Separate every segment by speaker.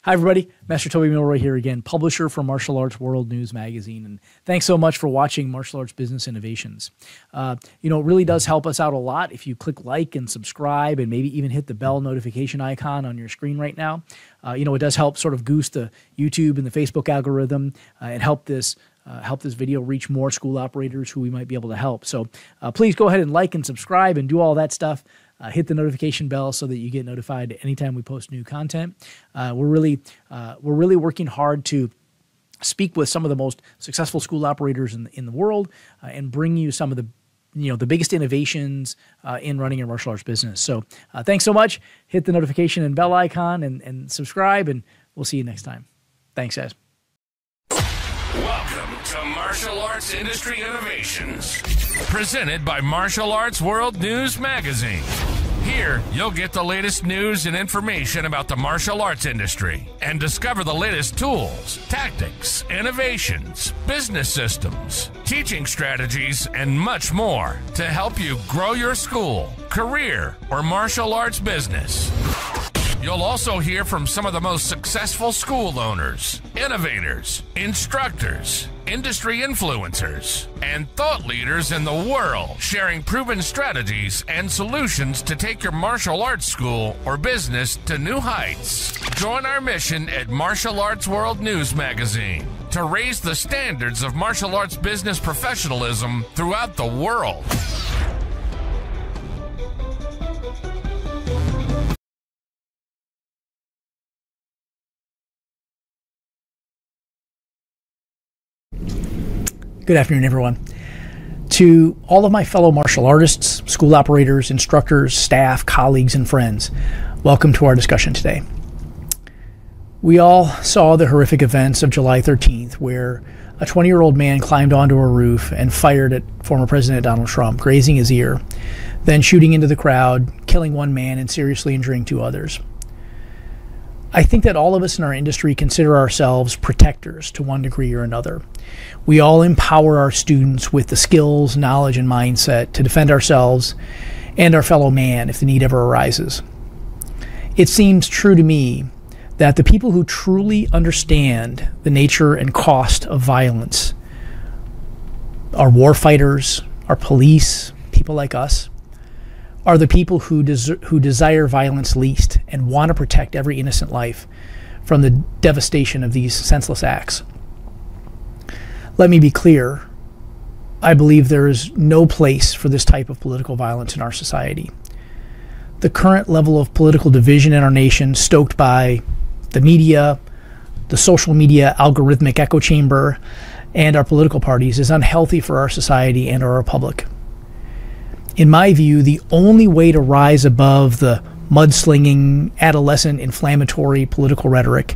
Speaker 1: Hi, everybody. Master Toby Milroy here again, publisher for Martial Arts World News Magazine. And thanks so much for watching Martial Arts Business Innovations. It really does help us out a lot if you click like and subscribe and maybe even hit the bell notification icon on your screen right now. It does help sort of goose the YouTube and the Facebook algorithm and help this video reach more school operators who we might be able to help. So please go ahead and like and subscribe and do all that stuff. Hit the notification bell so that you get notified anytime we post new content. We're really working hard to speak with some of the most successful school operators in the world and bring you some of the biggest innovations in running your martial arts business. So thanks so much. Hit the notification and bell icon and subscribe, and we'll see you next time. Thanks, guys.
Speaker 2: Welcome to Martial Arts Industry Innovations, presented by Martial Arts World News Magazine. Here, you'll get the latest news and information about the martial arts industry and discover the latest tools, tactics, innovations, business systems, teaching strategies, and much more to help you grow your school, career, or martial arts business. You'll also hear from some of the most successful school owners, innovators, instructors, industry influencers, and thought leaders in the world, sharing proven strategies and solutions to take your martial arts school or business to new heights. Join our mission at Martial Arts World News Magazine to raise the standards of martial arts business professionalism throughout the world.
Speaker 1: Good afternoon, everyone. To all of my fellow martial artists, school operators, instructors, staff, colleagues, and friends, welcome to our discussion today. We all saw the horrific events of July 13th, where a 20-year-old man climbed onto a roof and fired at former President Donald Trump, grazing his ear, then shooting into the crowd, killing one man and seriously injuring two others. I think that all of us in our industry consider ourselves protectors to one degree or another. We all empower our students with the skills, knowledge, and mindset to defend ourselves and our fellow man if the need ever arises. It seems true to me that the people who truly understand the nature and cost of violence, our war fighters, our police, people like us, are the people who desire violence least and want to protect every innocent life from the devastation of these senseless acts. Let me be clear. I believe there is no place for this type of political violence in our society. The current level of political division in our nation, stoked by the media, the social media algorithmic echo chamber, and our political parties, is unhealthy for our society and our republic. In my view, the only way to rise above the mudslinging, adolescent, inflammatory political rhetoric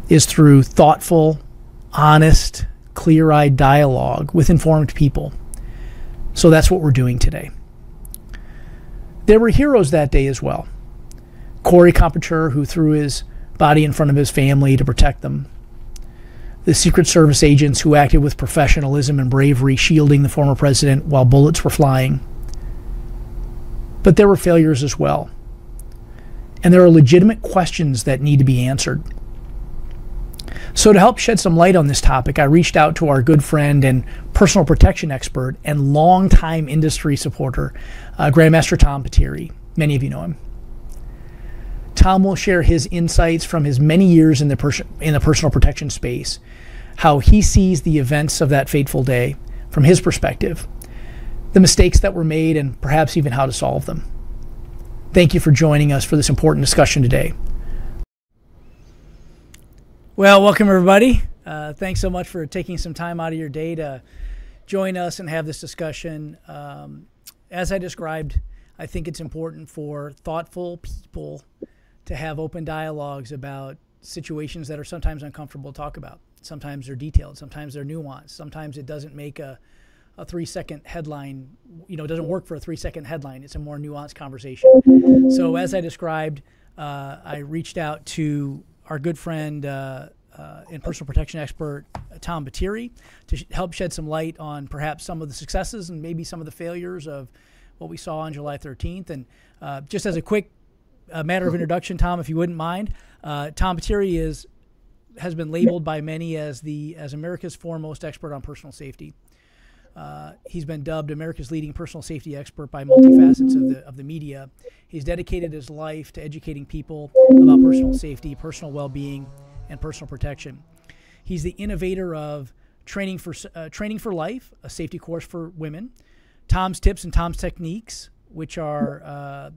Speaker 1: is through thoughtful, honest, clear-eyed dialogue with informed people. So that's what we're doing today. There were heroes that day as well. Corey Competeur, who threw his body in front of his family to protect them. The Secret Service agents who acted with professionalism and bravery, shielding the former president while bullets were flying. But there were failures as well. And there are legitimate questions that need to be answered. So to help shed some light on this topic, I reached out to our good friend and personal protection expert and longtime industry supporter, Grandmaster Tom Patiri. Many of you know him. Tom will share his insights from his many years in the personal protection space, how he sees the events of that fateful day from his perspective, the mistakes that were made, and perhaps even how to solve them. Thank you for joining us for this important discussion today. Well, welcome everybody. Thanks so much for taking some time out of your day to join us and have this discussion. As I described, I think it's important for thoughtful people to have open dialogues about situations that are sometimes uncomfortable to talk about. Sometimes they're detailed, sometimes they're nuanced, sometimes it doesn't make a 3-second headline, it doesn't work for a 3-second headline. It's a more nuanced conversation. So as I described, I reached out to our good friend and personal protection expert, Tom Patiri, to help shed some light on perhaps some of the successes and maybe some of the failures of what we saw on July 13th. And just as a quick matter of introduction, Tom, if you wouldn't mind, Tom Pateri has been labeled by many as America's foremost expert on personal safety. He's been dubbed America's leading personal safety expert by multifacets of the media. He's dedicated his life to educating people about personal safety, personal well-being, and personal protection. He's the innovator of Training for Life, a safety course for women, Tom's Tips and Tom's Techniques, which are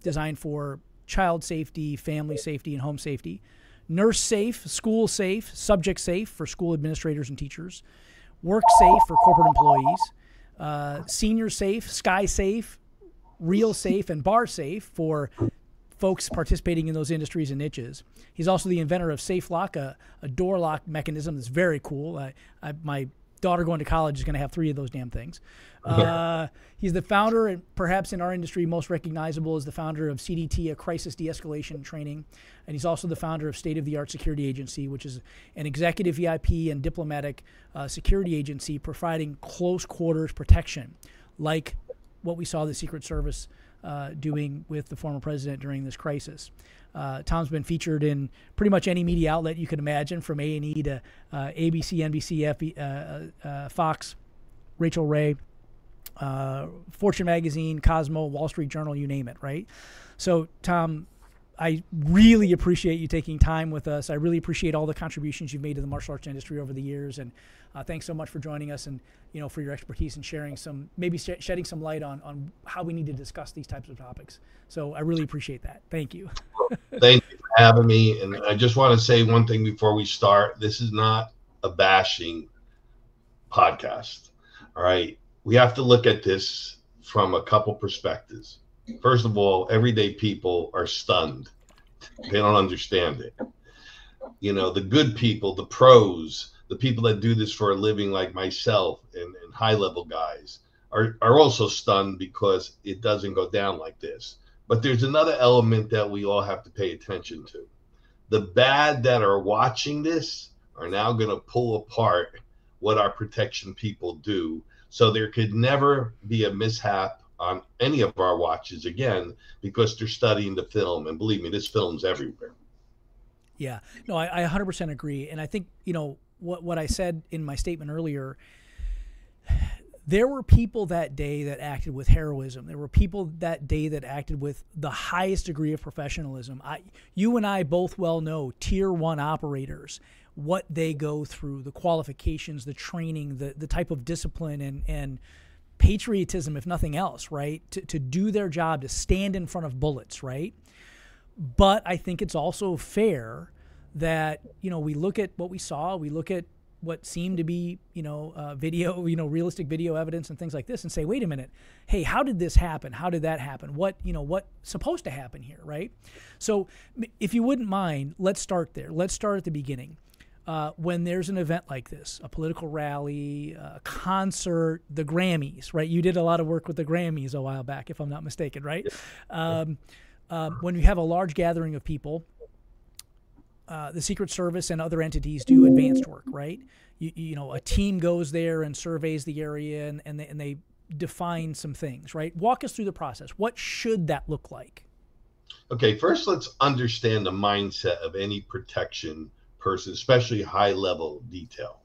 Speaker 1: designed for child safety, family safety, and home safety, Nurse Safe, School Safe, Subject Safe for school administrators and teachers, Work Safe for corporate employees, Senior Safe, Sky Safe, Real Safe, and Bar Safe for folks participating in those industries and niches. He's also the inventor of Safe Lock, a door lock mechanism that's very cool. My daughter going to college is going to have 3 of those damn things. He's the founder, and perhaps in our industry most recognizable as the founder of CDT, a crisis de-escalation training. And he's also the founder of State of the Art Security Agency, which is an executive VIP and diplomatic security agency providing close quarters protection, like what we saw the Secret Service doing with the former president during this crisis. Tom's been featured in pretty much any media outlet you can imagine, from A&E to ABC, NBC, Fox, Rachel Ray, Fortune Magazine, Cosmo, Wall Street Journal, you name it, right? So, Tom, I really appreciate you taking time with us. I really appreciate all the contributions you've made to the martial arts industry over the years, and thanks so much for joining us and for your expertise and sharing shedding some light on how we need to discuss these types of topics. So I really appreciate that. Thank you.
Speaker 3: Thank you for having me. And I just want to say one thing before we start. This is not a bashing podcast. All right. We have to look at this from a couple perspectives. First of all, everyday people are stunned. They don't understand it. The good people, the pros, the people that do this for a living like myself and high-level guys are also stunned because it doesn't go down like this. But there's another element that we all have to pay attention to. The bad that are watching this are now going to pull apart what our protection people do, so there could never be a mishap on any of our watches again, because they're studying the film. And believe me, this film's everywhere.
Speaker 1: Yeah, no, I 100% agree. And I think, what I said in my statement earlier, there were people that day that acted with heroism. There were people that day that acted with the highest degree of professionalism. You and I both well know tier 1 operators, what they go through, the qualifications, the training, the type of discipline and patriotism, if nothing else, right? To do their job, to stand in front of bullets, right? But I think it's also fair that, we look at what we saw, we look at what seemed to be, video, realistic video evidence and things like this, and say, wait a minute, hey, how did this happen? How did that happen? What's supposed to happen here, right? So if you wouldn't mind, let's start there. Let's start at the beginning. When there's an event like this, a political rally, a concert, the Grammys, right? You did a lot of work with the Grammys a while back, if I'm not mistaken, right? When you have a large gathering of people, the Secret Service and other entities do advanced work, right? A team goes there and surveys the area and they define some things, right? Walk us through the process. What should that look like?
Speaker 3: Okay, first let's understand the mindset of any protection person, especially high-level detail.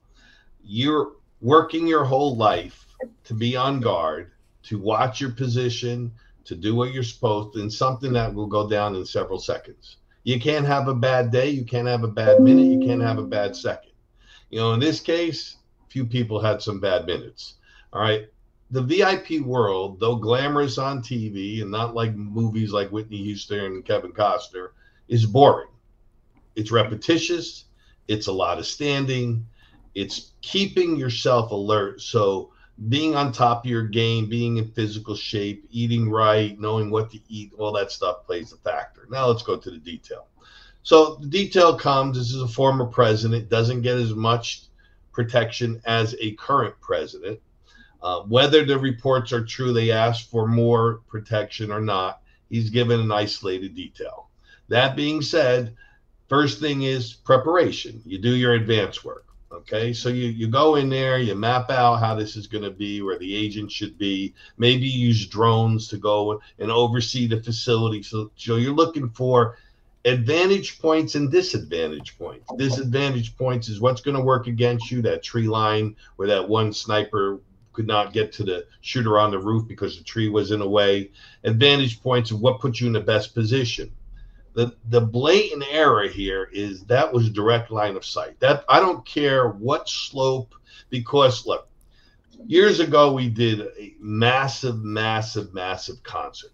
Speaker 3: You're working your whole life to be on guard, to watch your position, to do what you're supposed to, and something that will go down in several seconds. You can't have a bad day, you can't have a bad minute, you can't have a bad second. In this case, few people had some bad minutes. All right. The VIP world, though glamorous on TV and not like movies like Whitney Houston and Kevin Costner, is boring. It's repetitious. It's a lot of standing. It's keeping yourself alert. So being on top of your game, being in physical shape, eating right, knowing what to eat, all that stuff plays a factor. Now let's go to the detail. So the detail comes, this is a former president, doesn't get as much protection as a current president. Whether the reports are true, they asked for more protection or not, he's given an isolated detail. That being said, first thing is preparation. You do your advance work. Okay, so you go in there, you map out how this is going to be, where the agent should be. Maybe you use drones to go and oversee the facility. So you're looking for advantage points and disadvantage points. Disadvantage points is what's going to work against you, that tree line where that one sniper could not get to the shooter on the roof because the tree was in the way. Advantage points of what puts you in the best position. The blatant error here is that was direct line of sight. That I don't care what slope, because look, years ago we did a massive concert,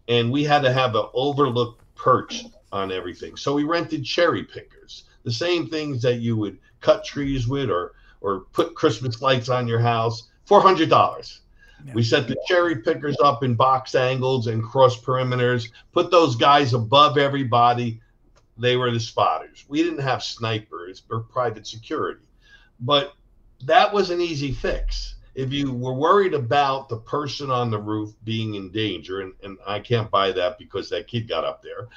Speaker 3: and we had to have an overlook perch on everything. So we rented cherry pickers, the same things that you would cut trees with or put Christmas lights on your house, $400. Yeah. We set the cherry pickers up in box angles and cross perimeters, put those guys above everybody. They were the spotters. We didn't have snipers or private security, but that was an easy fix. If you were worried about the person on the roof being in danger, and I can't buy that because that kid got up there,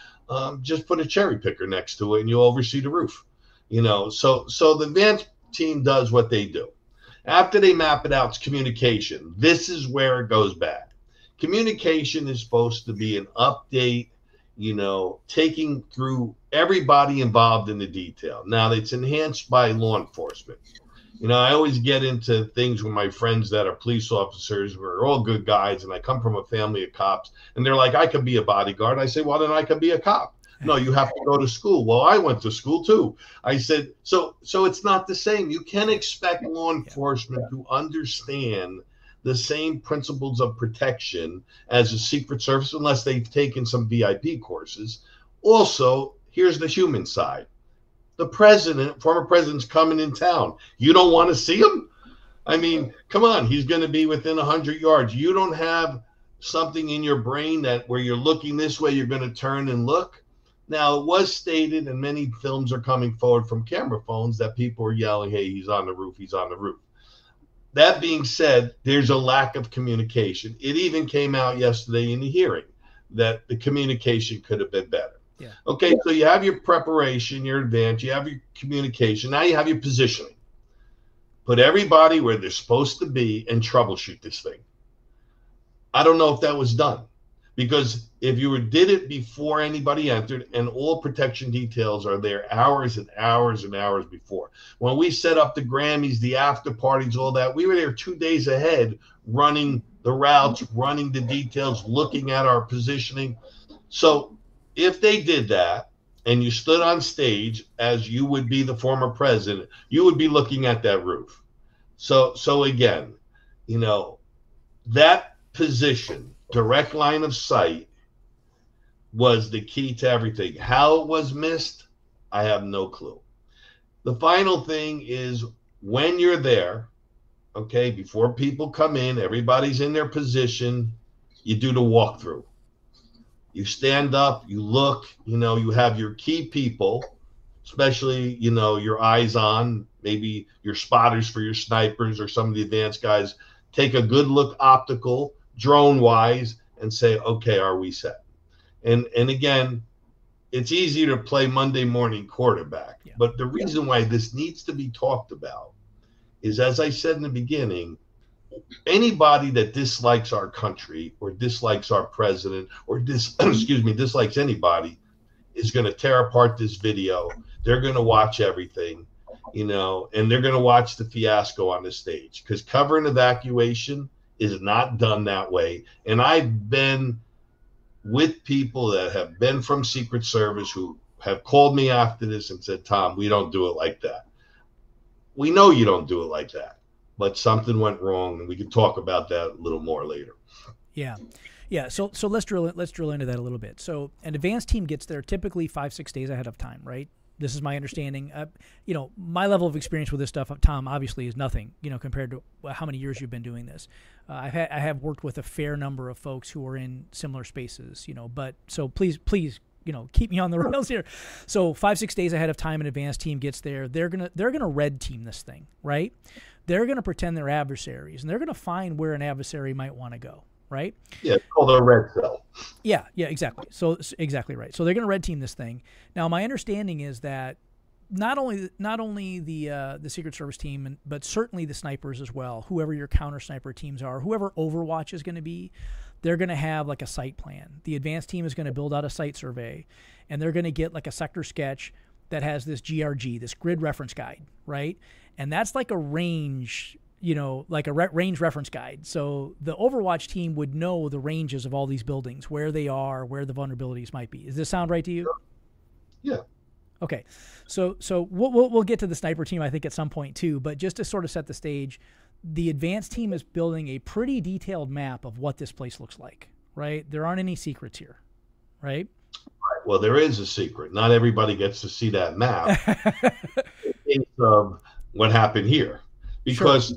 Speaker 3: just put a cherry picker next to it and you'll oversee the roof. So the advanced team does what they do. After they map it out, it's communication. This is where it goes bad. Communication is supposed to be an update, taking through everybody involved in the detail. Now, it's enhanced by law enforcement. I always get into things with my friends that are police officers. We're all good guys, and I come from a family of cops, and they're like, I could be a bodyguard. I say, well, then I could be a cop. No, you have to go to school. Well, I went to school too. I said, so it's not the same. You can't expect law enforcement to understand the same principles of protection as a Secret Service unless they've taken some VIP courses. Also, here's the human side. The former president's coming in town. You don't want to see him? I mean, come on. He's going to be within 100 yards. You don't have something in your brain that where you're looking this way, you're going to turn and look. Now, it was stated, and many films are coming forward from camera phones, that people are yelling, hey, he's on the roof, he's on the roof. That being said, there's a lack of communication. It even came out yesterday in the hearing that the communication could have been better. Yeah. Okay, so you have your preparation, your advance, you have your communication, now you have your positioning. Put everybody where they're supposed to be and troubleshoot this thing. I don't know if that was done, because if you did it before anybody entered, and all protection details are there hours and hours and hours before. When we set up the Grammys, the after parties, all that, we were there 2 days ahead running the routes, running the details, looking at our positioning. So if they did that and you stood on stage as you would be the former president, you would be looking at that roof. So again, that position, direct line of sight, was the key to everything. How it was missed, I have no clue. The final thing is when you're there, okay, before people come in, everybody's in their position, you do the walkthrough. You stand up, you look, you have your key people, especially, your eyes on, maybe your spotters for your snipers or some of the advanced guys. Take a good look optical, drone-wise, and say, okay, are we set? And again, it's easy to play Monday morning quarterback. Yeah. But the reason why this needs to be talked about is, as I said in the beginning, anybody that dislikes our country or dislikes our president or dislikes anybody is going to tear apart this video. They're going to watch everything, and they're going to watch the fiasco on the stage, because cover and evacuation is not done that way. And I've been with people that have been from Secret Service who have called me after this and said, Tom, we don't do it like that. We know you don't do it like that, but something went wrong, and we can talk about that a little more later.
Speaker 1: Yeah. So let's drill into that a little bit. So an advanced team gets there typically 5-6 days ahead of time, right? This is my understanding. My level of experience with this stuff, Tom, obviously is nothing, compared to how many years you've been doing this. I have worked with a fair number of folks who are in similar spaces, but so please, keep me on the rails here. So 5-6 days ahead of time, an advanced team gets there. They're gonna red team this thing, right? They're gonna pretend they're adversaries, and they're gonna find where an adversary might want to go. Right?
Speaker 3: Yeah, it's called a red cell.
Speaker 1: Yeah, exactly. So exactly right. So they're going to red team this thing. Now, my understanding is that not only the Secret Service team, but certainly the snipers as well, whoever your counter sniper teams are, whoever Overwatch is going to be, they're going to have like a site plan. The advanced team is going to build out a site survey, and they're going to get like a sector sketch that has this GRG, this grid reference guide, right? And that's like a range, like a range reference guide. So the Overwatch team would know the ranges of all these buildings, where they are, where the vulnerabilities might be. Does this sound right to you?
Speaker 3: Yeah.
Speaker 1: Okay. So we'll get to the sniper team, I think, at some point too, but just to sort of set the stage, the advanced team is building a pretty detailed map of what this place looks like, right? There aren't any secrets here, right?
Speaker 3: Well, there is a secret. Not everybody gets to see that map in case of what happened here, because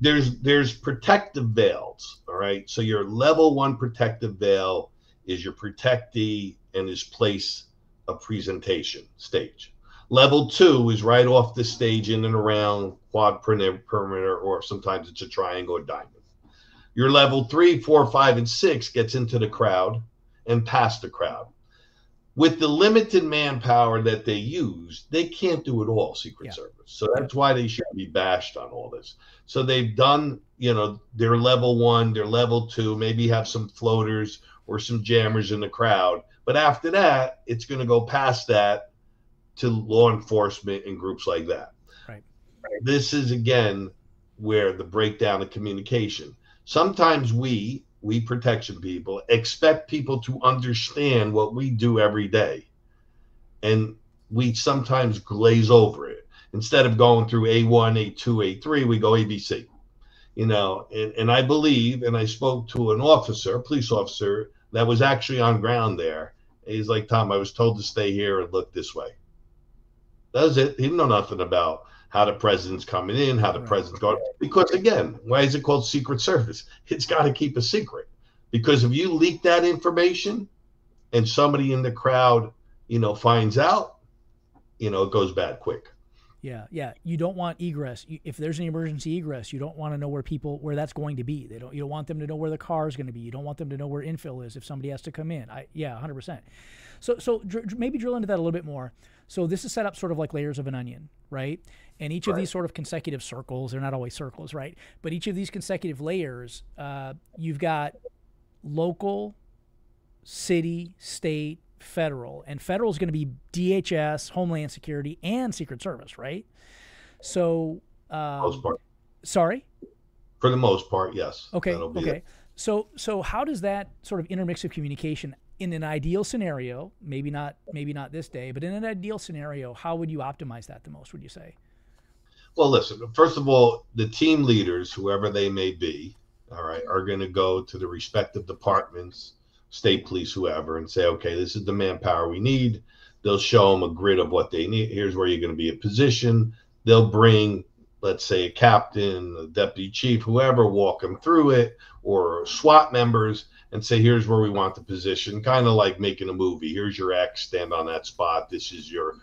Speaker 1: Sure.
Speaker 3: there's protective veils. All right. So your level 1 protective veil is your protectee and his place of presentation stage. Level 2 is right off the stage in and around quad perimeter, or sometimes it's a triangle or diamond. Your level 3, 4, 5, and 6 gets into the crowd and past the crowd. With the limited manpower that they use, they can't do it all, Secret Service. So that's why they should be bashed on all this. So they've done, their level 1, their level 2, maybe have some floaters or some jammers in the crowd. But after that, it's going to go past that to law enforcement and groups like that.
Speaker 1: Right.
Speaker 3: This is, again, where the breakdown of communication. Sometimes we protection people expect people to understand what we do every day. And we sometimes glaze over it. Instead of going through A1, A2, A3, we go ABC. And I believe, and I spoke to an officer, a police officer, that was actually on ground there. He's like, Tom, I was told to stay here and look this way. That was it. He didn't know nothing about how the president's coming in, how the president's going. Because, again, why is it called Secret Service? It's got to keep a secret. Because if you leak that information and somebody in the crowd, finds out, it goes bad quick.
Speaker 1: Yeah. You don't want egress. If there's an emergency egress, you don't want to know where that's going to be. You don't want them to know where the car is going to be. You don't want them to know where infill is if somebody has to come in. 100%. So maybe drill into that a little bit more. So this is set up sort of like layers of an onion, right? And each of these sort of consecutive circles, they're not always circles, right? But each of these consecutive layers, you've got local, city, state, federal. And federal is going to be DHS, Homeland Security, and Secret Service, right? So,
Speaker 3: most part.
Speaker 1: Sorry?
Speaker 3: For the most part, yes.
Speaker 1: Okay. So how does that sort of intermix of communication in an ideal scenario, maybe not this day, but in an ideal scenario, how would you optimize that the most, would you say?
Speaker 3: Well, listen, first of all, the team leaders, whoever they may be, all right, are going to go to the respective departments, state police, whoever, and say, okay, this is the manpower we need. They'll show them a grid of what they need. Here's where you're going to be in position. They'll bring, let's say, a captain, a deputy chief, whoever, walk them through it, or SWAT members, and say, here's where we want the position, kind of like making a movie. Here's your X, stand on that spot. This is your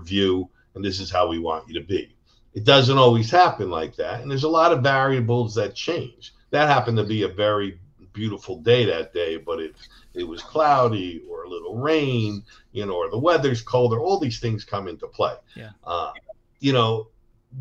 Speaker 3: view, and this is how we want you to be. It doesn't always happen like that, and there's a lot of variables that change. That happened to be a very beautiful day that day, but it was cloudy or a little rain, or the weather's colder. All these things come into play.
Speaker 1: Yeah.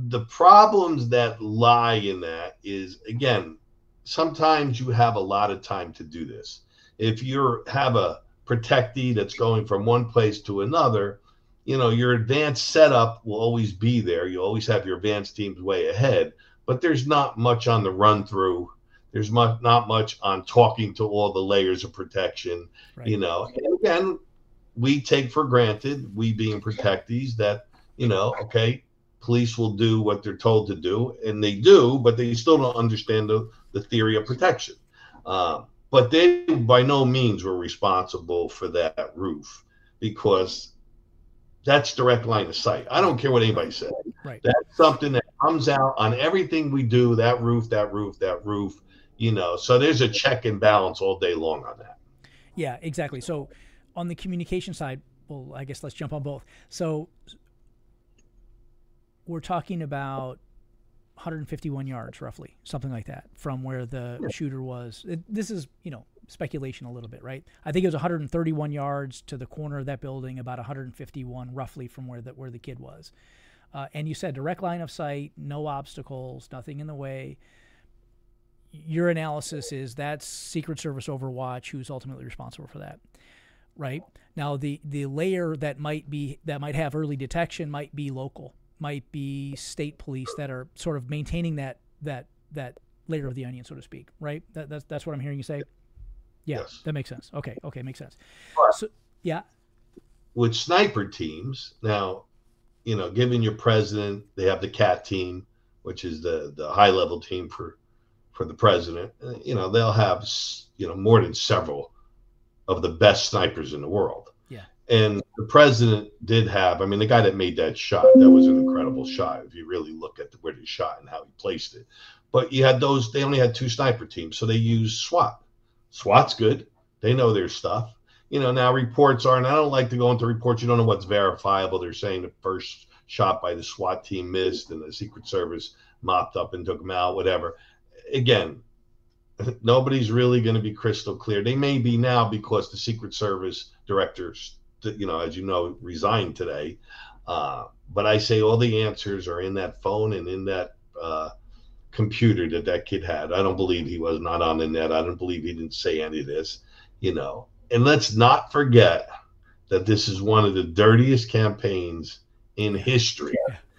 Speaker 3: The problems that lie in that is, again, sometimes you have a lot of time to do this. If you have a protectee that's going from one place to another, your advanced setup will always be there. You always have your advanced teams way ahead, but there's not much on the run through. There's not much on talking to all the layers of protection, And again, we take for granted, we being protectees, that, okay, police will do what they're told to do, and they do, but they still don't understand the theory of protection. But they by no means were responsible for that roof, because that's direct line of sight. I don't care what anybody says.
Speaker 1: Right.
Speaker 3: That's something that comes out on everything we do, that roof. So there's a check and balance all day long on that.
Speaker 1: Yeah, exactly. So on the communication side, well, I guess let's jump on both. So we're talking about 151 yards, roughly, something like that, from where the shooter was. This is, speculation a little bit, right? I think it was 131 yards to the corner of that building, about 151 roughly from where the kid was. And you said direct line of sight, no obstacles, nothing in the way. your analysis is that's Secret Service Overwatch who's ultimately responsible for that, right? Now the layer that might have early detection might be local, might be state police that are sort of maintaining that layer of the onion, so to speak, right? That's what I'm hearing you say. Yeah,
Speaker 3: Yes.
Speaker 1: That makes sense. Okay, makes sense.
Speaker 3: But
Speaker 1: So yeah,
Speaker 3: with sniper teams, now, given your president, they have the CAT team, which is the high level team for the president. They'll have more than several of the best snipers in the world.
Speaker 1: Yeah.
Speaker 3: And the president did have, the guy that made that shot, that was an incredible shot if you really look at where he shot and how he placed it. But you had they only had 2 sniper teams, so they used SWAT. SWAT's good. They know their stuff. Now reports are, and I don't like to go into reports, you don't know what's verifiable. They're saying the first shot by the SWAT team missed and the Secret Service mopped up and took them out, whatever. Again, nobody's really going to be crystal clear. They may be now because the Secret Service directors, as you know, resigned today. But I say all the answers are in that phone and in that computer that kid had. I don't believe he was not on the net. I don't believe he didn't say any of this, And let's not forget that this is one of the dirtiest campaigns in history.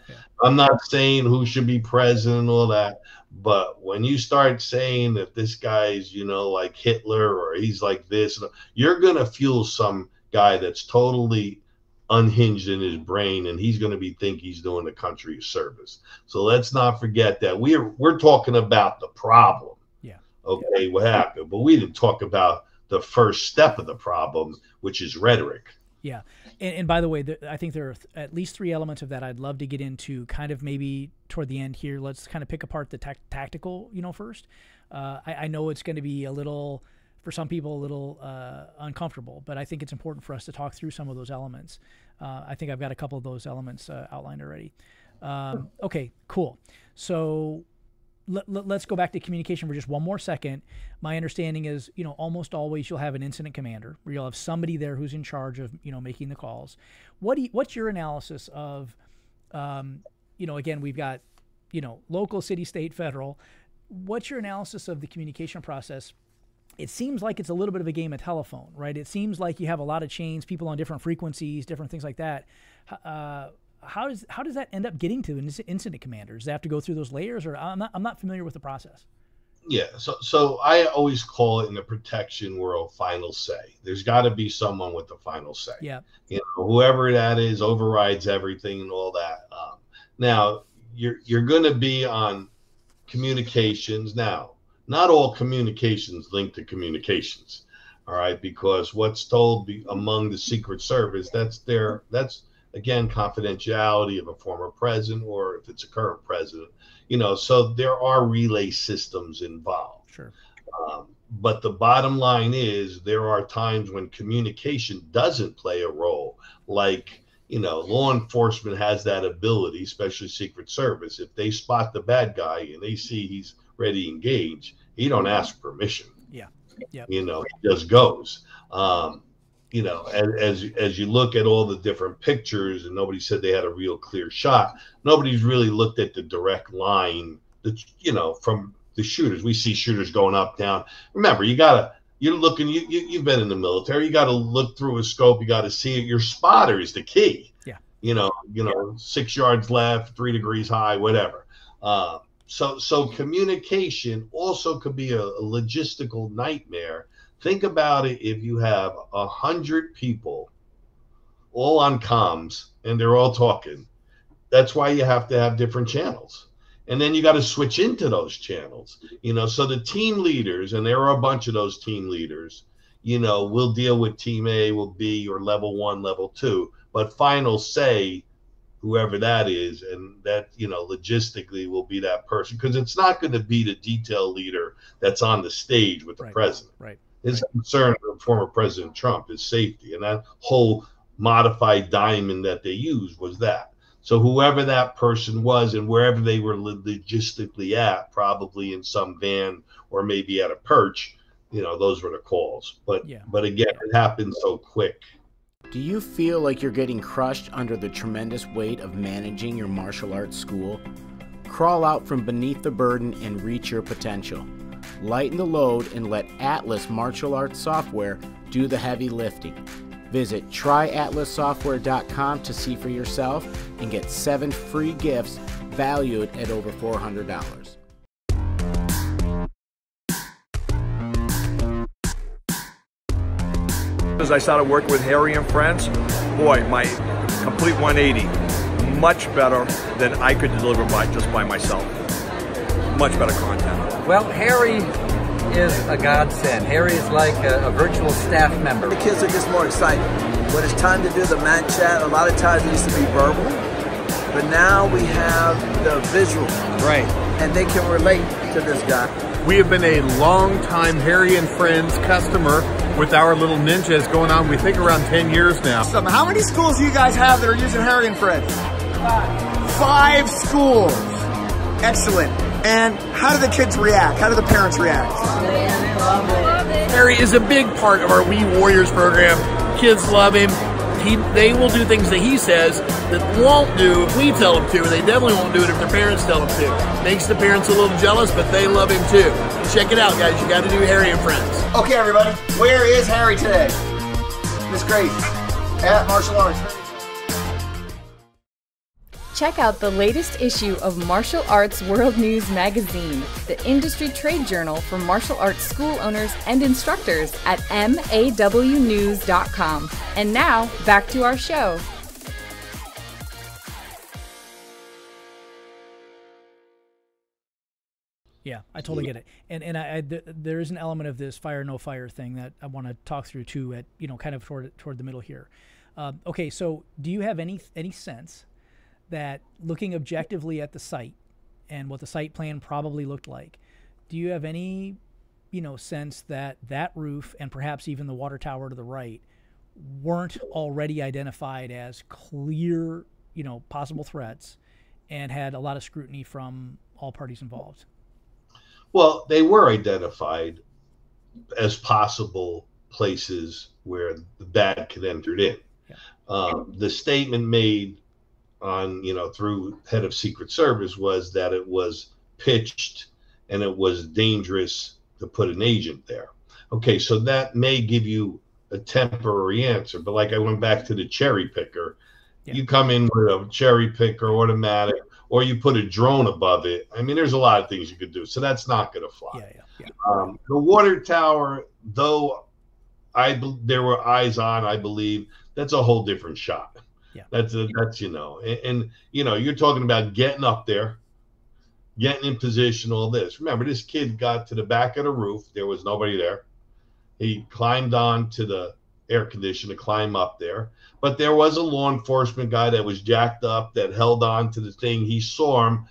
Speaker 1: Yeah.
Speaker 3: I'm not saying who should be president and all that, but when you start saying that this guy's, like Hitler or he's like this, you're going to fuel some guy that's totally unhinged in his brain, and he's going to think he's doing the country a service. So let's not forget that we're talking about the problem.
Speaker 1: Yeah.
Speaker 3: Okay, what happened? But we didn't talk about the first step of the problem, which is rhetoric.
Speaker 1: Yeah. And by the way, I think there are at least 3 elements of that I'd love to get into kind of maybe toward the end here. Let's kind of pick apart the tactical, first. I know it's going to be for some people, a little uncomfortable, but I think it's important for us to talk through some of those elements. I think I've got a couple of those elements outlined already. Okay, cool. So let's go back to communication for just one more second. My understanding is, almost always you'll have an incident commander where you'll have somebody there who's in charge of, making the calls. What's your analysis of, again, we've got, local, city, state, federal. What's your analysis of the communication process? It seems like it's a little bit of a game of telephone, right? It seems like you have a lot of chains, people on different frequencies, different things like that. How does that end up getting to an incident commander? Does they have to go through those layers, or I'm not familiar with the process?
Speaker 3: Yeah, so I always call it in the protection world final say. There's got to be someone with the final say.
Speaker 1: Yeah.
Speaker 3: Whoever that is overrides everything and all that. Now you're going to be on communications. Now, not all communications link to communications, all right? Because what's told among the Secret Service, that's again, confidentiality of a former president, or if it's a current president, so there are relay systems involved.
Speaker 1: Sure.
Speaker 3: But the bottom line is there are times when communication doesn't play a role. Like, law enforcement has that ability, especially Secret Service. If they spot the bad guy and they see he's ready to engage, he don't ask permission.
Speaker 1: Yeah. Yeah.
Speaker 3: He just goes. As you look at all the different pictures, and nobody said they had a real clear shot, nobody's really looked at the direct line from the shooters. We see shooters going up, down. Remember, you're looking, you've been in the military, you got to look through a scope, you got to see it. Your spotter is the key.
Speaker 1: Yeah.
Speaker 3: 6 yards left, 3 degrees high, whatever. So communication also could be a logistical nightmare. Think about it. If you have 100 people all on comms and they're all talking, that's why you have to have different channels. And then you got to switch into those channels, so the team leaders, and there are a bunch of those team leaders, will deal with team A, will B, or level 1, level 2, but final say, whoever that is, and that, logistically will be that person, because it's not going to be the detail leader that's on the stage with the president.
Speaker 1: Right.
Speaker 3: His concern with former President Trump is safety, and that whole modified diamond that they used was that. So whoever that person was, and wherever they were logistically at, probably in some van or maybe at a perch, those were the calls. But again, it happened so quick.
Speaker 4: Do you feel like you're getting crushed under the tremendous weight of managing your martial arts school? Crawl out from beneath the burden and reach your potential. Lighten the load and let Atlas Martial Arts Software do the heavy lifting. Visit tryatlassoftware.com to see for yourself and get 7 free gifts valued at over $400.
Speaker 5: As I started working with Harry and Friends, boy, my complete 180, much better than I could deliver just by myself. Much better content.
Speaker 6: Well, Harry is a godsend. Harry is like a virtual staff member.
Speaker 7: The kids are just more excited. When it's time to do the mat chat, a lot of times it used to be verbal, but now we have the visual.
Speaker 8: Right.
Speaker 7: And they can relate to this guy.
Speaker 8: We have been a long-time Harry and Friends customer with our little ninjas going on, we think, around 10 years now.
Speaker 9: So how many schools do you guys have that are using Harry and Friends? 5 schools. Excellent. And how do the kids react? How do the parents react?
Speaker 10: They love it.
Speaker 11: Harry is a big part of our We Warriors program. Kids love him. They will do things that he says that won't do if we tell them to, and they definitely won't do it if their parents tell them to. Makes the parents a little jealous, but they love him too. Check it out, guys. You got to do Harry and Friends.
Speaker 9: Okay, everybody. Where is Harry today? Miss Grace at Martial Arts.
Speaker 10: Check out the latest issue of Martial Arts World News Magazine, the industry trade journal for martial arts school owners and instructors at mawnews.com. And now, back to our show.
Speaker 1: Yeah, I totally get it. And there is an element of this fire, no fire thing that I want to talk through too at, kind of toward the middle here. Okay, so do you have any sense that looking objectively at the site and what the site plan probably looked like, do you have any, sense that that roof and perhaps even the water tower to the right weren't already identified as clear, possible threats and had a lot of scrutiny from all parties involved?
Speaker 3: Well, they were identified as possible places where the bad could enter in. Yeah. The statement made on, through head of Secret Service was that it was pitched and it was dangerous to put an agent there. Okay, so that may give you a temporary answer, but like I went back to the cherry picker, yeah. You come in with a cherry picker automatic, or you put a drone above it. I mean, there's a lot of things you could do, so that's not going to fly. Yeah. The water tower, though, there were eyes on, I believe, that's a whole different shot. Yeah. That's and you're talking about getting up there, getting in position, all this. Remember, this kid got to the back of the roof. There was nobody there. He climbed on to the air conditioner to climb up there. But there was a law enforcement guy that was jacked up that held on to the thing. He saw him.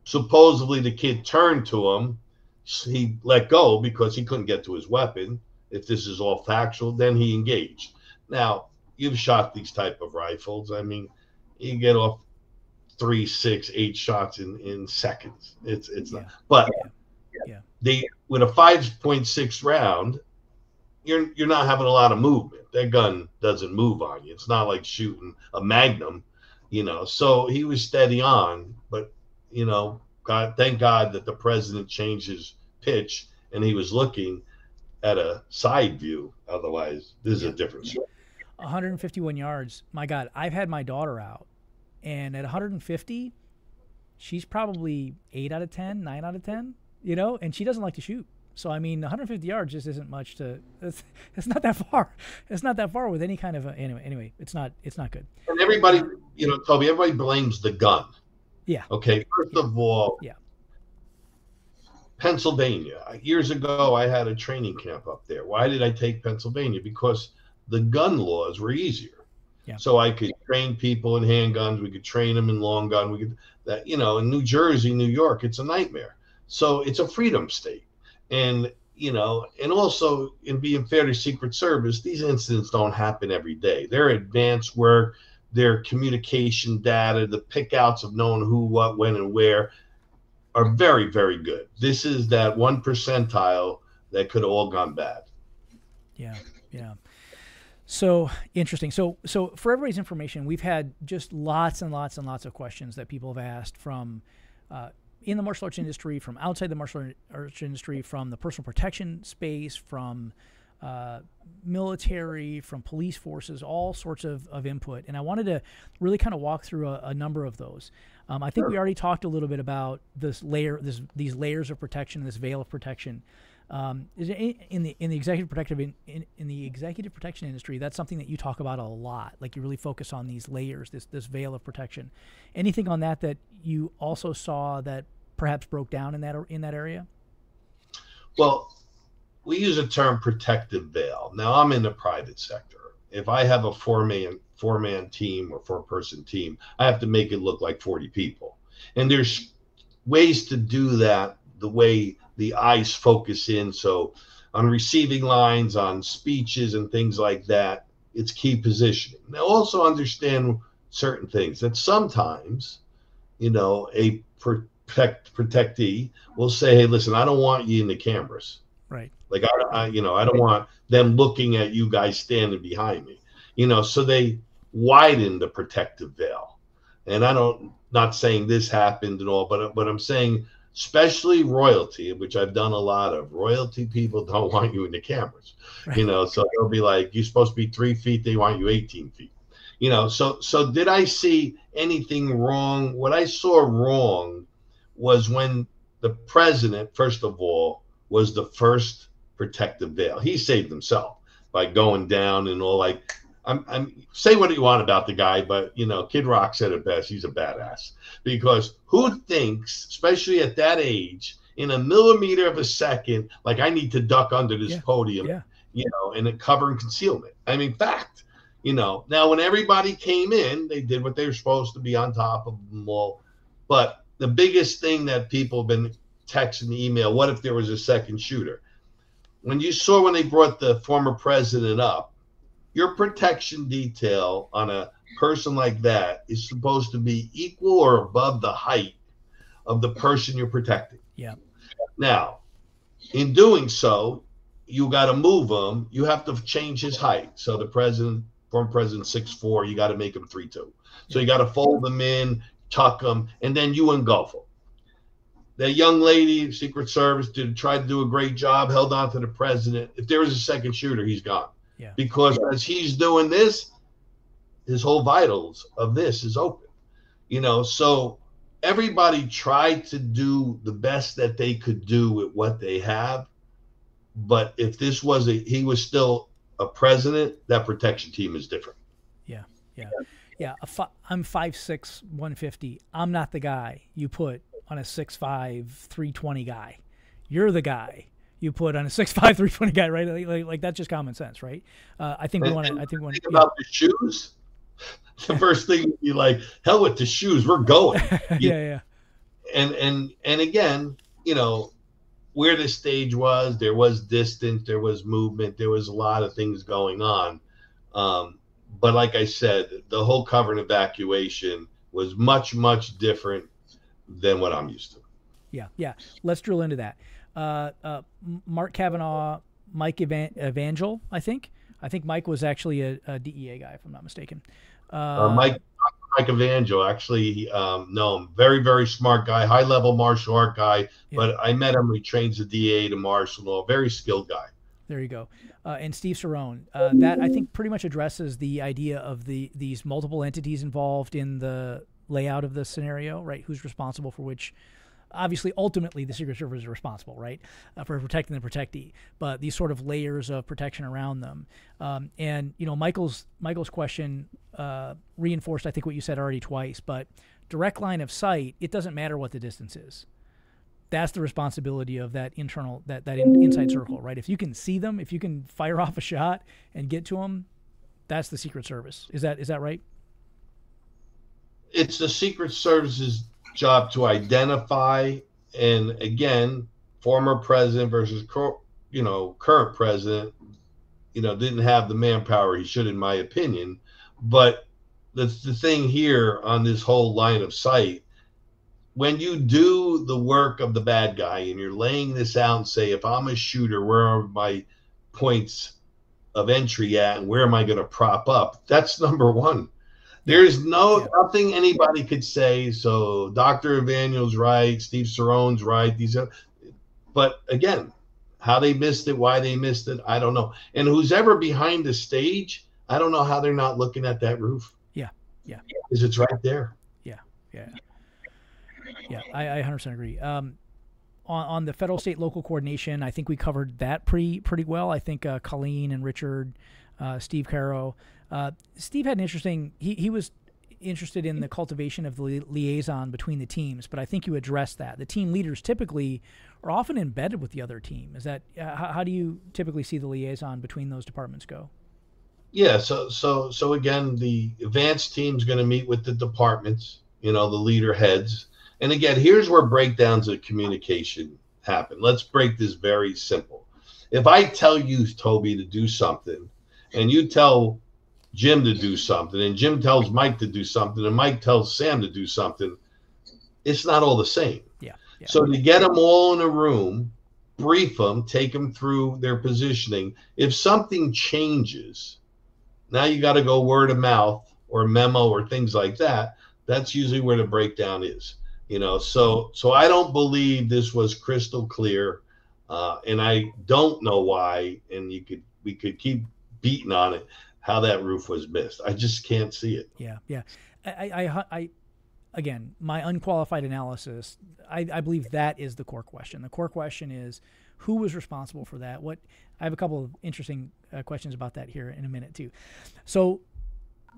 Speaker 3: Supposedly, the kid turned to him. He let go because he couldn't get to his weapon. If this is all factual, then he engaged. Now, you've shot these type of rifles. I mean, you get off 3, 6, 8 shots in seconds. It's not. But with a 5.6 round, you're not having a lot of movement. That gun doesn't move on you. It's not like shooting a Magnum, So he was steady on, but thank God that the president changed his pitch and he was looking at a side view. Otherwise, this is a different story.
Speaker 1: 151 yards. My God, I've had my daughter out, and at 150, she's probably 8 out of 10, 9 out of 10, and she doesn't like to shoot. So, I mean, 150 yards just isn't much to – it's not that far. It's not that far with any kind of – anyway, it's not good.
Speaker 3: And everybody, Toby, everybody blames the gun.
Speaker 1: Yeah.
Speaker 3: Okay, first of all, Pennsylvania. Years ago, I had a training camp up there. Why did I take Pennsylvania? Because the gun laws were easier. Yeah. So I could train people in handguns. We could train them in long gun. We could in New Jersey, New York, it's a nightmare. So it's a freedom state. And, and also in being fair to Secret Service, these incidents don't happen every day. Their advanced work, their communication data, the pickouts of knowing who, what, when, and where are very, very good. This is that 1 percentile that could have all gone bad.
Speaker 1: Yeah. So interesting. So for everybody's information, we've had just lots and lots and lots of questions that people have asked from in the martial arts industry, from outside the martial arts industry, from the personal protection space, from military, from police forces, all sorts of input. And I wanted to really kind of walk through a number of those. I think we already talked a little bit about these layers of protection, this veil of protection. Is it in the executive protection industry, that's something that you talk about a lot. Like you really focus on these layers, this veil of protection. Anything on that you also saw that perhaps broke down in that area?
Speaker 3: Well, we use a term protective veil. Now I'm in the private sector. If I have a four-man team or four-person team, I have to make it look like 40 people. And there's ways to do that the way the eyes focus in. So on receiving lines, on speeches and things like that, it's key positioning. Now also understand certain things that sometimes, a protectee will say, hey, listen, I don't want you in the cameras.
Speaker 1: Right.
Speaker 3: Like, I don't want them looking at you guys standing behind me, so they widen the protective veil. And not saying this happened and all, but I'm saying, especially royalty, which I've done a lot of, royalty people don't want you in the cameras, right. So they'll be like, you're supposed to be 3 feet. They want you 18 feet, so did I see anything wrong? What I saw wrong was when the president, first of all, was the first protective veil. He saved himself by going down and all. Like, I'm say what you want about the guy, but Kid Rock said it best. He's a badass, because who thinks, especially at that age, in a millimeter of a second, like I need to duck under this podium, and it cover and concealment. I mean, fact, now when everybody came in, they did what they were supposed to be on top of them all. But the biggest thing that people have been texting, email, what if there was a second shooter? When they brought the former president up, your protection detail on a person like that is supposed to be equal or above the height of the person you're protecting.
Speaker 1: Yeah. Now,
Speaker 3: in doing so, you got to move him. You have to change his height. So the former president, 6'4", you got to make him 3'2". So you got to fold them in, tuck them, and then you engulf them. The young lady, Secret Service, tried to do a great job, held on to the president. If there was a second shooter, he's gone.
Speaker 1: Yeah.
Speaker 3: Because as he's doing this, his whole vitals of this is open. So everybody tried to do the best that they could do with what they have. But if this was he was still a president, that protection team is different.
Speaker 1: Yeah. I'm 5'6", 150. I'm not the guy you put on a 6'5", 320 guy. You're the guy you put on a 6'5", 320 guy, right? Like that's just common sense, right? I think we want to.
Speaker 3: Think about the shoes. The first thing would be like, hell with the shoes, we're going.
Speaker 1: Yeah.
Speaker 3: And again, where the stage was, there was distance, there was movement, there was a lot of things going on. But like I said, the whole cover and evacuation was much, much different than what I'm used to.
Speaker 1: Yeah. Let's drill into that. Mark Kavanaugh, Mike Evangel, I think Mike was actually a DEA guy, if I'm not mistaken.
Speaker 3: Mike Evangel, actually, no, very, very smart guy, high-level martial art guy. Yeah. But I met him. He trains the DA to martial law. Very skilled guy.
Speaker 1: There you go. And Steve Cerrone. That, I think, pretty much addresses the idea of these multiple entities involved in the layout of the scenario, right? Who's responsible for which? Obviously, ultimately, the Secret Service is responsible, right, for protecting the protectee. But these sort of layers of protection around them, and Michael's question reinforced, I think, what you said already twice. But direct line of sight, it doesn't matter what the distance is. That's the responsibility of that inside circle, right? If you can see them, if you can fire off a shot and get to them, that's the Secret Service. Is that right?
Speaker 3: It's the Secret Service's job to identify, and again, former president versus current president, didn't have the manpower he should, in my opinion. But the thing here on this whole line of sight, when you do the work of the bad guy and you're laying this out and say, if I'm a shooter, where are my points of entry at and where am I going to prop up? That's number one. There's nothing anybody could say. So Dr. Emanuel's right, Steve Cerrone's right. But again, how they missed it, why they missed it, I don't know. And who's ever behind the stage, I don't know how they're not looking at that roof.
Speaker 1: Yeah, yeah,
Speaker 3: because it's right there.
Speaker 1: Yeah, yeah, yeah. I 100% agree. On the federal, state, local coordination, I think we covered that pretty well. I think Colleen and Richard, Steve Caro. Steve had an interesting. He was interested in the cultivation of the liaison between the teams, but I think you addressed that. The team leaders typically are often embedded with the other team. Is that how do you typically see the liaison between those departments go?
Speaker 3: Yeah. So again, the advanced team's going to meet with the departments. The leader heads. And again, here's where breakdowns of communication happen. Let's break this very simple. If I tell you, Toby, to do something, and you tell Jim to do something, and Jim tells Mike to do something, and Mike tells Sam to do something, it's not all the same.
Speaker 1: Yeah.
Speaker 3: So to get them all in a room, brief them, take them through their positioning. If something changes, now you got to go word of mouth or memo or things like that. That's usually where the breakdown is. So I don't believe this was crystal clear, and I don't know why. And we could keep beating on it, how that roof was missed. I just can't see it.
Speaker 1: Yeah. I again, my unqualified analysis, I believe that is the core question. The core question is who was responsible for that? I have a couple of interesting questions about that here in a minute too. So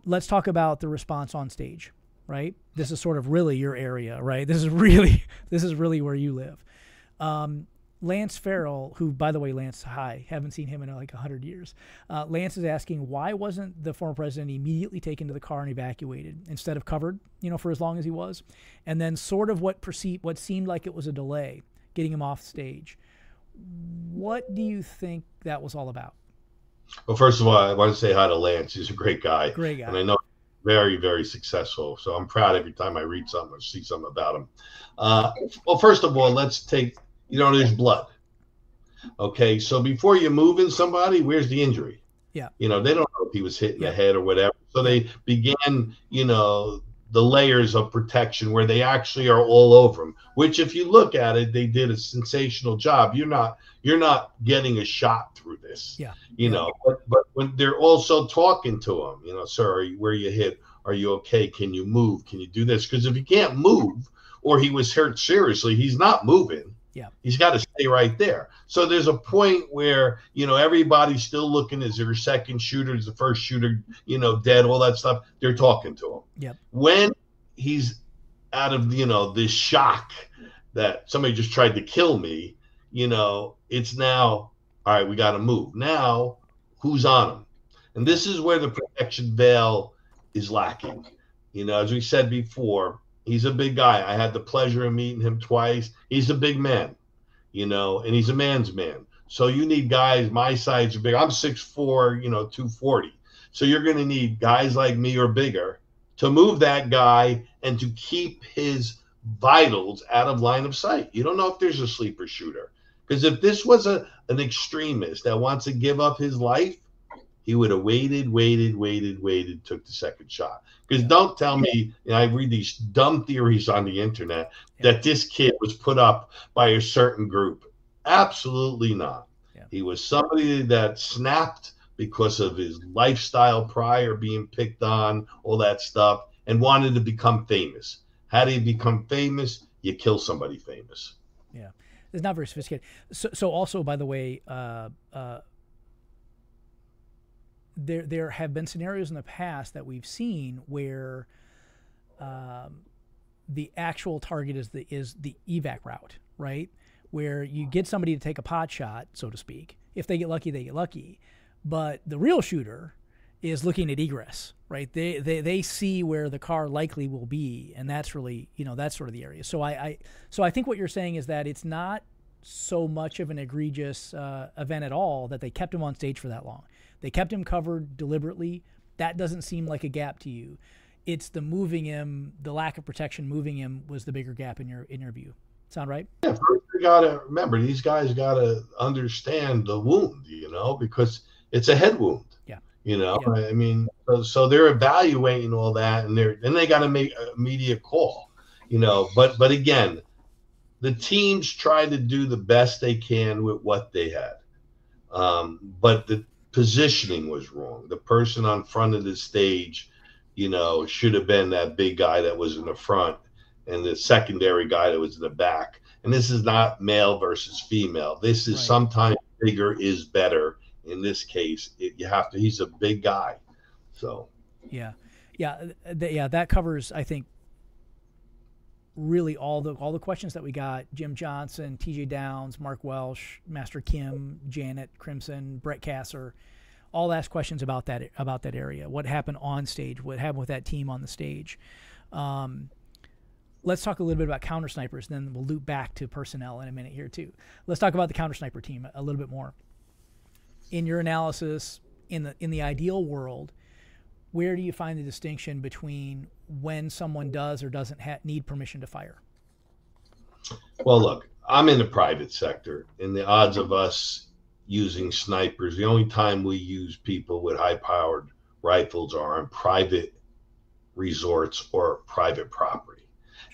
Speaker 1: let's talk about the response on stage. Right? This is sort of really your area, right? This is really where you live. Lance Farrell, who, by the way, Lance, hi, haven't seen him in like 100 years. Lance is asking, why wasn't the former president immediately taken to the car and evacuated instead of covered, for as long as he was? And then sort of what seemed like it was a delay, getting him off stage. What do you think that was all about?
Speaker 3: Well, first of all, I want to say hi to Lance. He's a great guy.
Speaker 1: Great guy.
Speaker 3: And I know very, very successful. So I'm proud every time I read something or see something about him. Well, first of all, let's take, there's blood. Okay. So before you move in somebody, where's the injury?
Speaker 1: Yeah.
Speaker 3: They don't know if he was hit in the head or whatever. So they began, the layers of protection where they actually are all over him, which if you look at it, they did a sensational job. You're not getting a shot through this, but when they're also talking to him, sir, where you hit, are you okay? Can you move? Can you do this? Because if he can't move or he was hurt seriously, he's not moving.
Speaker 1: Yeah.
Speaker 3: He's got to stay right there. So there's a point where, everybody's still looking, is there a second shooter? Is the first shooter, dead, all that stuff. They're talking to him.
Speaker 1: Yep.
Speaker 3: When he's out of, this shock that somebody just tried to kill me, it's now, all right, we got to move. Now, who's on him? And this is where the protection veil is lacking. As we said before, he's a big guy. I had the pleasure of meeting him twice. He's a big man, and he's a man's man. So you need guys, my size are big. I'm 6'4", 240. So you're going to need guys like me or bigger to move that guy and to keep his vitals out of line of sight. You don't know if there's a sleeper shooter. Because if this was an extremist that wants to give up his life, he would have waited, took the second shot. Because don't tell me, I read these dumb theories on the internet that this kid was put up by a certain group. Absolutely not. Yeah. He was somebody that snapped because of his lifestyle prior, being picked on, all that stuff, and wanted to become famous. How do you become famous? You kill somebody famous.
Speaker 1: Yeah. It's not very sophisticated. So also, by the way, there have been scenarios in the past that we've seen where the actual target is the evac route, right? Where you get somebody to take a pot shot, so to speak. If they get lucky, they get lucky. But the real shooter is looking at egress, right? They see where the car likely will be, and that's really, that's sort of the area. So I think what you're saying is that it's not so much of an egregious event at all that they kept him on stage for that long. They kept him covered deliberately. That doesn't seem like a gap to you. It's the moving him, the lack of protection moving him was the bigger gap in your view. Sound right?
Speaker 3: Yeah, first you got to remember, these guys got to understand the wound, because it's a head wound.
Speaker 1: Yeah.
Speaker 3: I mean, So they're evaluating all that, and then they got to make an immediate call, But again, the teams tried to do the best they can with what they had, but the positioning was wrong. The person on front of the stage, should have been that big guy that was in the front, and the secondary guy that was in the back. And this is not male versus female. This is sometimes bigger is better. In this case, he's a big guy. So,
Speaker 1: that covers, I think, really all the questions that we got. Jim Johnson, TJ Downs, Mark Welsh, Master Kim, Janet Crimson, Brett Kasser, all asked questions about that area. What happened on stage? What happened with that team on the stage? Let's talk a little bit about counter snipers, then we'll loop back to personnel in a minute here too. Let's talk about the counter sniper team a little bit more. In your analysis, in the ideal world, where do you find the distinction between when someone does or doesn't need permission to fire?
Speaker 3: Well, look, I'm in the private sector, and the odds of us using snipers, the only time we use people with high-powered rifles are on private resorts or private property.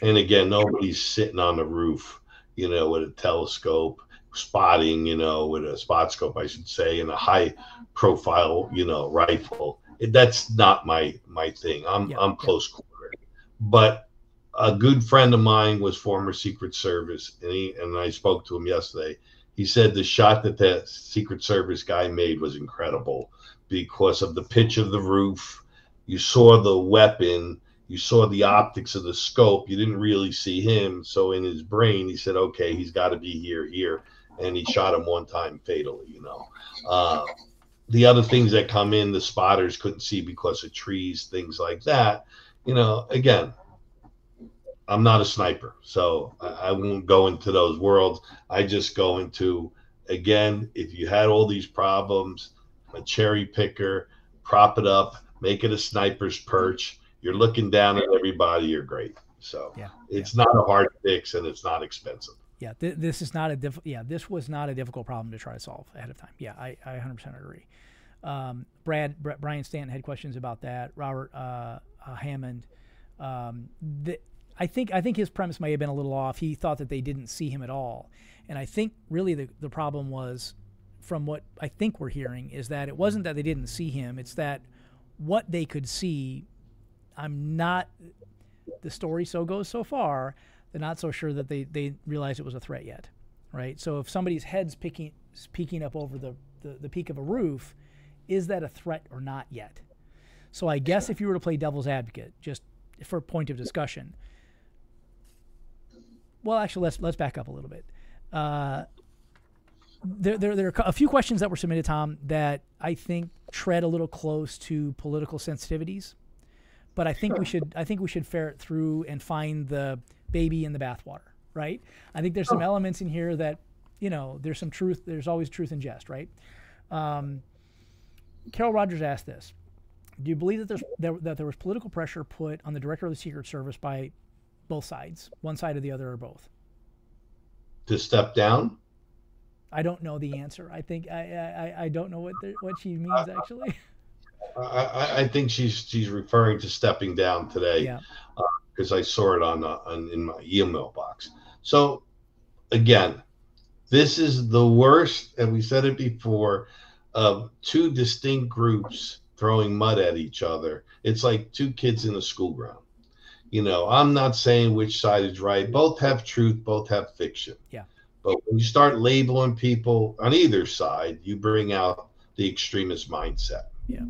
Speaker 3: And again, nobody's sitting on the roof, with a telescope, spotting, with a spot scope, I should say, and a high-profile, rifle. That's not my thing. I'm close quarter. But a good friend of mine was former Secret Service, and I spoke to him yesterday. He said the shot that the Secret Service guy made was incredible because of the pitch of the roof. You saw the weapon, you saw the optics of the scope. You didn't really see him. So in his brain, he said, okay, he's got to be here. And he shot him one time fatally, The other things that come in, the spotters couldn't see because of trees, things like that. Again, I'm not a sniper, so I won't go into those worlds. I just go into, again, if you had all these problems, a cherry picker, prop it up, make it a sniper's perch. You're looking down at everybody. You're great. So it's not a hard fix, and it's not expensive.
Speaker 1: Yeah, this is not this was not a difficult problem to try to solve ahead of time. Yeah, I 100% agree. Brian Stanton had questions about that. Robert Hammond. I think his premise may have been a little off. He thought that they didn't see him at all, and I think really the problem was, from what I think we're hearing, is that it wasn't that they didn't see him. It's that what they could see. The story goes so far. They're not so sure that they realized it was a threat yet, right? So if somebody's head's peeking up over the peak of a roof, is that a threat or not yet? So I guess if you were to play devil's advocate, just for a point of discussion, well, actually, let's back up a little bit. There are a few questions that were submitted, Tom, that I think tread a little close to political sensitivities, but I think we should ferret through and find the baby in the bathwater, right? I think there's some elements in here that, there's some truth. There's always truth in jest, right? Carol Rogers asked this: do you believe that there was political pressure put on the director of the Secret Service by both sides, one side or the other, or both?
Speaker 3: To step down?
Speaker 1: I don't know the answer. I think I don't know what she means actually.
Speaker 3: I think she's referring to stepping down today, because I saw it in my email box. So again, this is the worst, and we said it before, of two distinct groups throwing mud at each other. It's like two kids in a school ground. I'm not saying which side is right. Both have truth, both have fiction.
Speaker 1: Yeah.
Speaker 3: But when you start labeling people on either side, you bring out the extremist mindset.
Speaker 1: Yeah.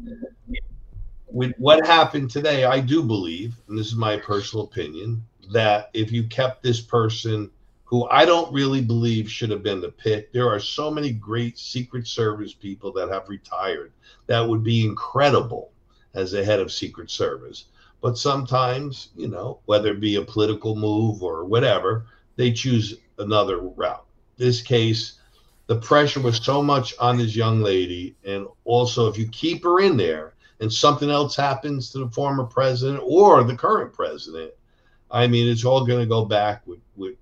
Speaker 3: With what happened today, I do believe, and this is my personal opinion, that if you kept this person, who I don't really believe should have been the pick, there are so many great Secret Service people that have retired that would be incredible as the head of Secret Service. But sometimes, whether it be a political move or whatever, they choose another route. This case, the pressure was so much on this young lady. And also, if you keep her in there and something else happens to the former president or the current president, I mean, it's all going to go back with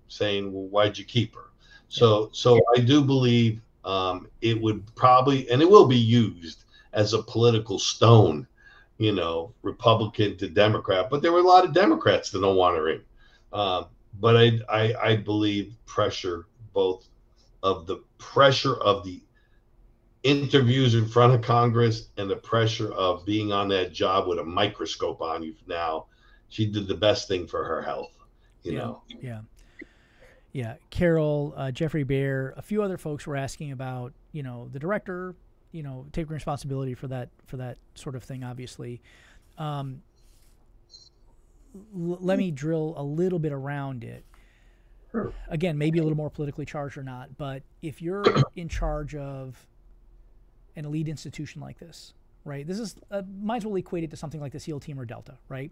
Speaker 3: saying, well, why'd you keep her? So I do believe it would probably, and it will be used as a political stone, Republican to Democrat, but there were a lot of Democrats that don't want her in. But I believe both of the pressure of the interviews in front of Congress and the pressure of being on that job with a microscope on you now, she did the best thing for her health, you know.
Speaker 1: Yeah. Carol, Jeffrey Bear, a few other folks were asking about, the director, taking responsibility for that sort of thing, obviously. Let me drill a little bit around it.
Speaker 3: Sure.
Speaker 1: Again, maybe a little more politically charged or not, but if you're in charge of an elite institution like this, right? This is might as well equate it to something like the SEAL team or Delta, right?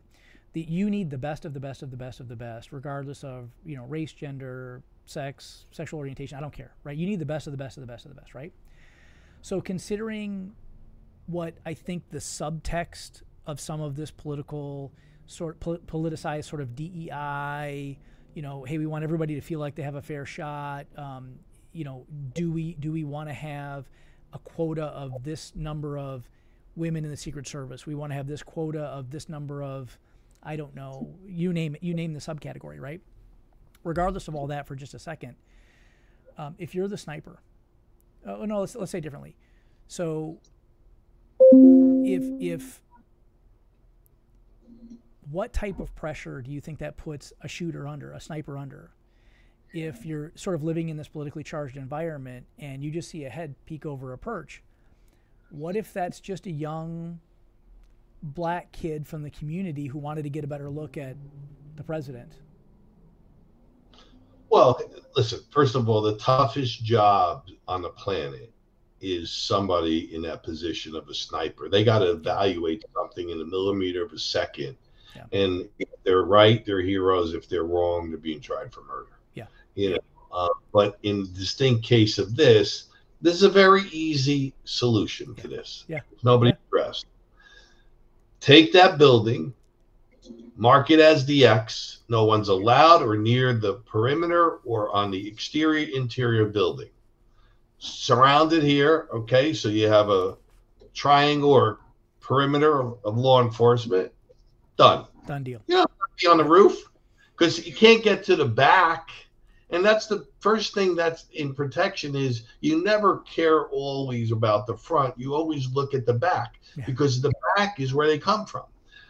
Speaker 1: You need the best of the best of the best of the best, regardless of race, gender, sex, sexual orientation. I don't care, right? You need the best of the best of the best of the best, right? So considering what I think the subtext of some of this politicized sort of DEI, hey, we want everybody to feel like they have a fair shot. Do we want to have a quota of this number of women in the Secret Service? We want to have this quota of this number of, I don't know, you name it, you name the subcategory, right? Regardless of all that, for just a second, if you're the sniper, let's say differently. So if what type of pressure do you think that puts a shooter under, a sniper under, if you're sort of living in this politically charged environment and you just see a head peek over a perch? What if that's just a young black kid from the community who wanted to get a better look at the president?
Speaker 3: Well, listen, first of all, the toughest job on the planet is somebody in that position of a sniper. They got to evaluate something in a millimeter of a second. Yeah. And if they're right, they're heroes. If they're wrong, they're being tried for murder.
Speaker 1: Yeah.
Speaker 3: But in the distinct case of this is a very easy solution to this.
Speaker 1: Yeah.
Speaker 3: Nobody's stressed. Take that building, mark it as the X. No one's allowed or near the perimeter or on the interior building. Surround it here, okay? So you have a triangle or perimeter of law enforcement. Done
Speaker 1: deal.
Speaker 3: You don't have to be on the roof because you can't get to the back. And that's the first thing that's in protection is you never care always about the front. You always look at the back because the back is where they come from.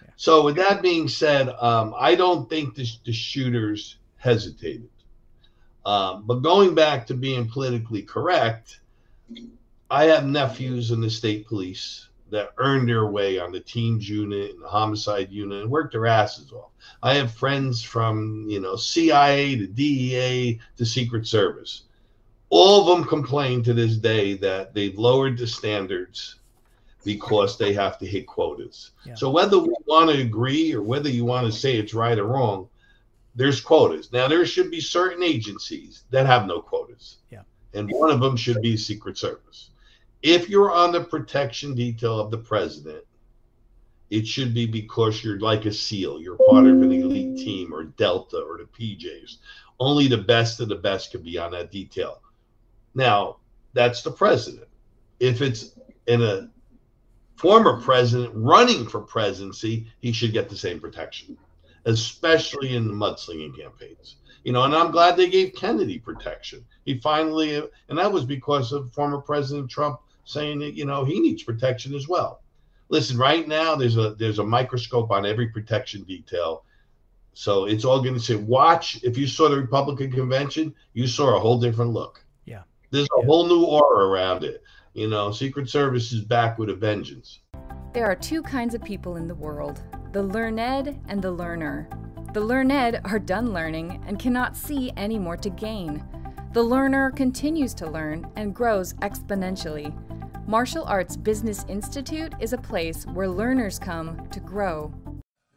Speaker 3: Yeah. So with that being said, I don't think the shooters hesitated. But going back to being politically correct, I have nephews in the state police that earned their way on the teams unit and the homicide unit and worked their asses off. I have friends from, CIA to DEA to Secret Service. All of them complain to this day that they've lowered the standards because they have to hit quotas. Yeah. So whether we want to agree or whether you want to say it's right or wrong, there's quotas. Now, there should be certain agencies that have no quotas.
Speaker 1: Yeah.
Speaker 3: And one of them should be Secret Service. If you're on the protection detail of the president, it should be because you're like a SEAL. You're part of an elite team or Delta or the PJs. Only the best of the best can be on that detail. Now, that's the president. If it's in a former president running for presidency, he should get the same protection, especially in the mudslinging campaigns. And I'm glad they gave Kennedy protection. He finally, and that was because of former President Trump saying that, he needs protection as well. Listen, right now there's a microscope on every protection detail. So it's all going to say, watch. If you saw the Republican convention, you saw a whole different look.
Speaker 1: Yeah.
Speaker 3: There's a whole new aura around it. Secret Service is back with a vengeance.
Speaker 10: There are two kinds of people in the world, the learned and the learner. The learned are done learning and cannot see any more to gain. The learner continues to learn and grows exponentially. Martial Arts Business Institute is a place where learners come to grow.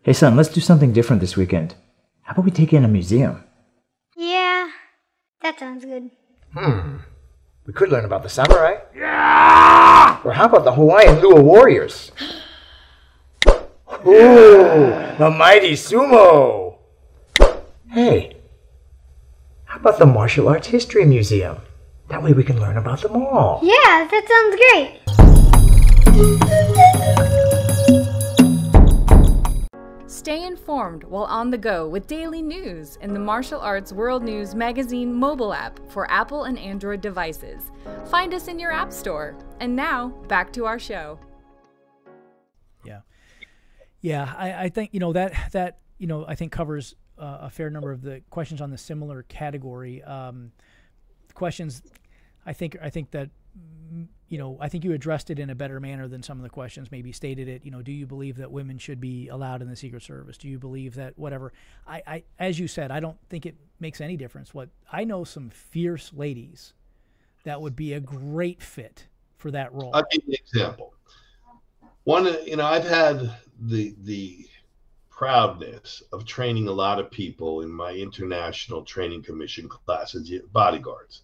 Speaker 12: Hey son, let's do something different this weekend. How about we take in a museum?
Speaker 13: Yeah, that sounds good.
Speaker 12: We could learn about the samurai. Yeah! Or how about the Hawaiian Luo warriors? Ooh, the mighty sumo! Hey, how about the Martial Arts History Museum? That way we can learn about them all.
Speaker 13: Yeah, that sounds great.
Speaker 10: Stay informed while on the go with daily news in the Martial Arts World News Magazine mobile app for Apple and Android devices. Find us in your app store. And now, back to our show.
Speaker 1: Yeah, I think, that I think covers a fair number of the questions on the similar category. Questions, I think that, I think you addressed it in a better manner than some of the questions maybe stated it. Do you believe that women should be allowed in the Secret Service? Do you believe that whatever? I as you said, I don't think it makes any difference. I know some fierce ladies that would be a great fit for that role.
Speaker 3: I'll give you an example. One, I've had the proudness of training a lot of people in my international training commission classes, bodyguards.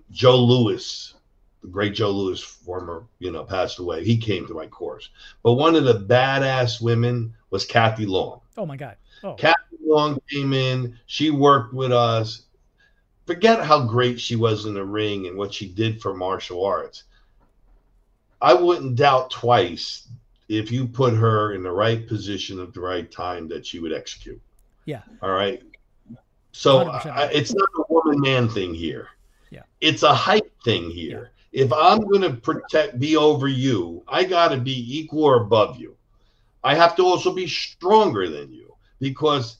Speaker 3: Joe Louis, the great Joe Louis, former, passed away. He came to my course. But one of the badass women was Kathy Long.
Speaker 1: Oh my God. Oh.
Speaker 3: Kathy Long came in. She worked with us. Forget how great she was in the ring and what she did for martial arts. I wouldn't doubt twice if you put her in the right position at the right time that she would execute.
Speaker 1: Yeah.
Speaker 3: All right. So it's not a woman-man thing here.
Speaker 1: Yeah.
Speaker 3: It's a height thing here. Yeah. If I'm going to be over you, I got to be equal or above you. I have to also be stronger than you, because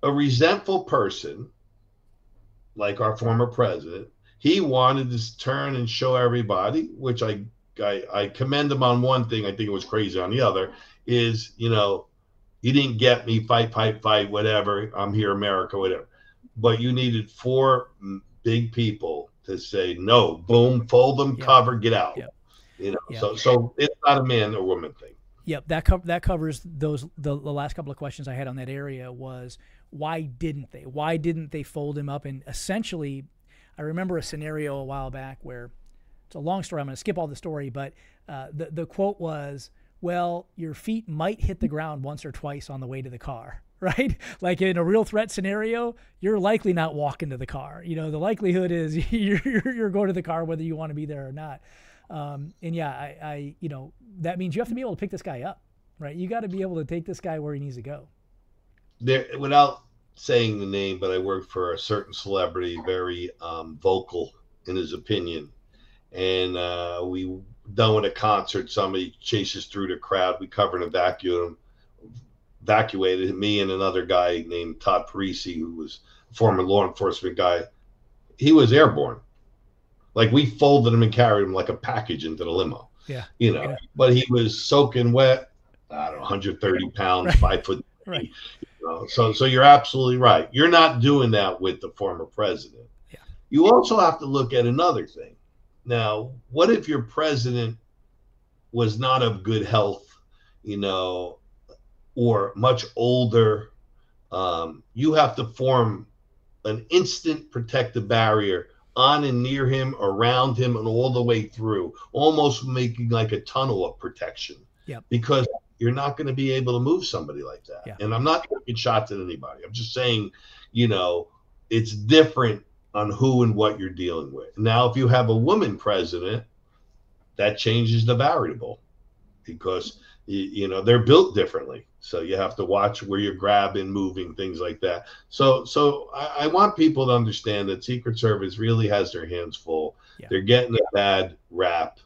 Speaker 3: a resentful person, like our former president, he wanted to turn and show everybody, which I commend him on one thing. I think it was crazy on the other is, you didn't get me, fight, whatever. I'm here, America, whatever. But you needed 4 big people to say, no, boom, fold them, cover, get out. So it's not a man or woman thing.
Speaker 1: Yep. That covers the last couple of questions I had on that area was, why didn't they fold him up? And essentially, I remember a scenario a while back where, it's a long story. I'm going to skip all the story, but the quote was, well, your feet might hit the ground once or twice on the way to the car, right? Like in a real threat scenario, you're likely not walking to the car. The likelihood is you're going to the car whether you want to be there or not. That means you have to be able to pick this guy up, right? You got to be able to take this guy where he needs to go.
Speaker 3: Without saying the name, but I worked for a certain celebrity, very vocal in his opinion. And we done with a concert, somebody chases through the crowd. We covered and evacuated me and another guy named Todd Parisi, who was a former law enforcement guy. He was airborne. Like, we folded him and carried him like a package into the limo.
Speaker 1: Yeah.
Speaker 3: But he was soaking wet. I don't know, 130 pounds, right. 5 foot.
Speaker 1: Right.
Speaker 3: So you're absolutely right. You're not doing that with the former president.
Speaker 1: Yeah.
Speaker 3: You also have to look at another thing. Now, what if your president was not of good health, or much older? You have to form an instant protective barrier on and near him, around him, and all the way through, almost making like a tunnel of protection.
Speaker 1: Yeah.
Speaker 3: Because you're not going to be able to move somebody like that.
Speaker 1: Yeah.
Speaker 3: And I'm not taking shots at anybody. I'm just saying, it's different on who and what you're dealing with. Now, if you have a woman president, that changes the variable, because they're built differently. So you have to watch where you're grabbing, moving, things like that. So I want people to understand that Secret Service really has their hands full. Yeah. They're getting a bad rap.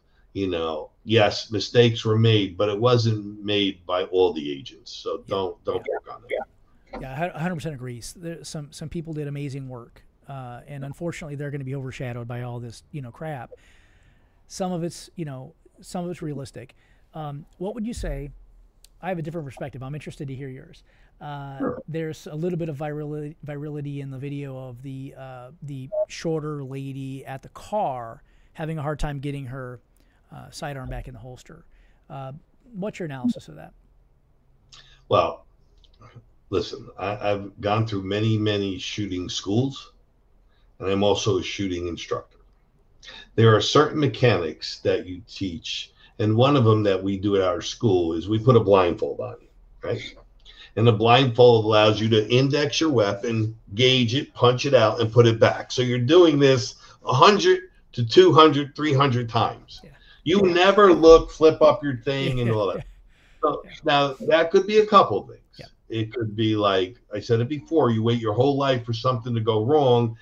Speaker 3: Yes, mistakes were made, but it wasn't made by all the agents. So don't work on it.
Speaker 1: Yeah, 100% agrees. Some people did amazing work. And unfortunately, they're going to be overshadowed by all this, crap. Some of it's realistic. What would you say? I have a different perspective. I'm interested to hear yours.
Speaker 3: Sure.
Speaker 1: There's a little bit of virality in the video of the shorter lady at the car having a hard time getting her sidearm back in the holster. What's your analysis of that?
Speaker 3: Well, listen, I've gone through many shooting schools, and I'm also a shooting instructor. There are certain mechanics that you teach, and one of them that we do at our school is we put a blindfold on you, right? And the blindfold allows you to index your weapon, gauge it, punch it out, and put it back. So you're doing this 100 to 200, 300 times. Yeah. You never look, flip up your thing, and all that. So now that could be a couple things.
Speaker 1: Yeah.
Speaker 3: It could be like I said it before, you wait your whole life for something to go wrong.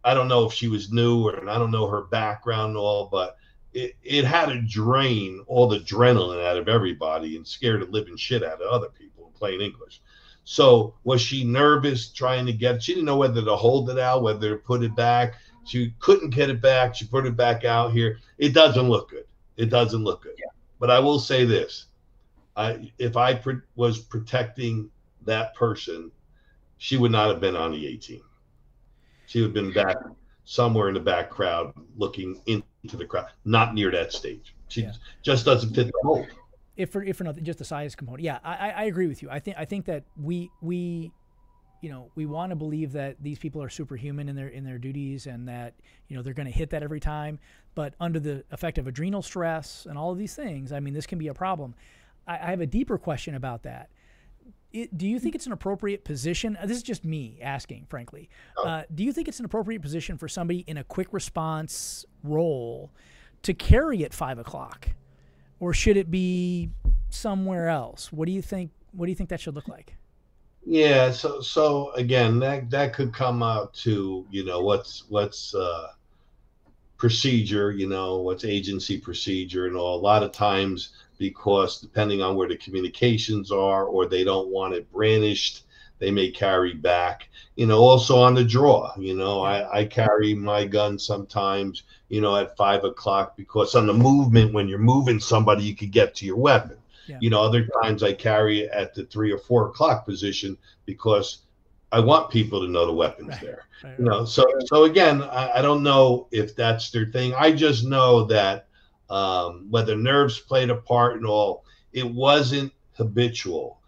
Speaker 3: I don't know if she was new or I don't know her background and all, but it had to drain all the adrenaline out of everybody and scare the living shit out of other people in plain English. So was she nervous trying to get it? She didn't know whether to hold it out, whether to put it back. She couldn't get it back. She put it back out here. It doesn't look good. It doesn't look good. Yeah. But I will say this. If I was protecting that person, she would not have been on the 18. She would have been back somewhere in the back crowd looking into the crowd, not near that stage. She just doesn't fit the mold.
Speaker 1: If for nothing, just the size component. Yeah, I agree with you. I think that we want to believe that these people are superhuman in their duties and that, they're going to hit that every time. But under the effect of adrenal stress and all of these things, I mean, this can be a problem. I have a deeper question about that. Do you think it's an appropriate position? This is just me asking, frankly. Do you think it's an appropriate position for somebody in a quick response role to carry at 5 o'clock? Or should it be somewhere else? What do you think that should look like?
Speaker 3: Yeah, so again, that could come out to, what's procedure, what's agency procedure and all. A lot of times, because depending on where the communications are or they don't want it brandished, they may carry back, also on the draw. I carry my gun sometimes, at 5 o'clock because on the movement, when you're moving somebody, you could get to your weapon. Yeah. Other times I carry it at the 3 or 4 o'clock position because I want people to know the weapon's there. Right. So again, I don't know if that's their thing. I just know that whether nerves played a part and all, it wasn't habitual.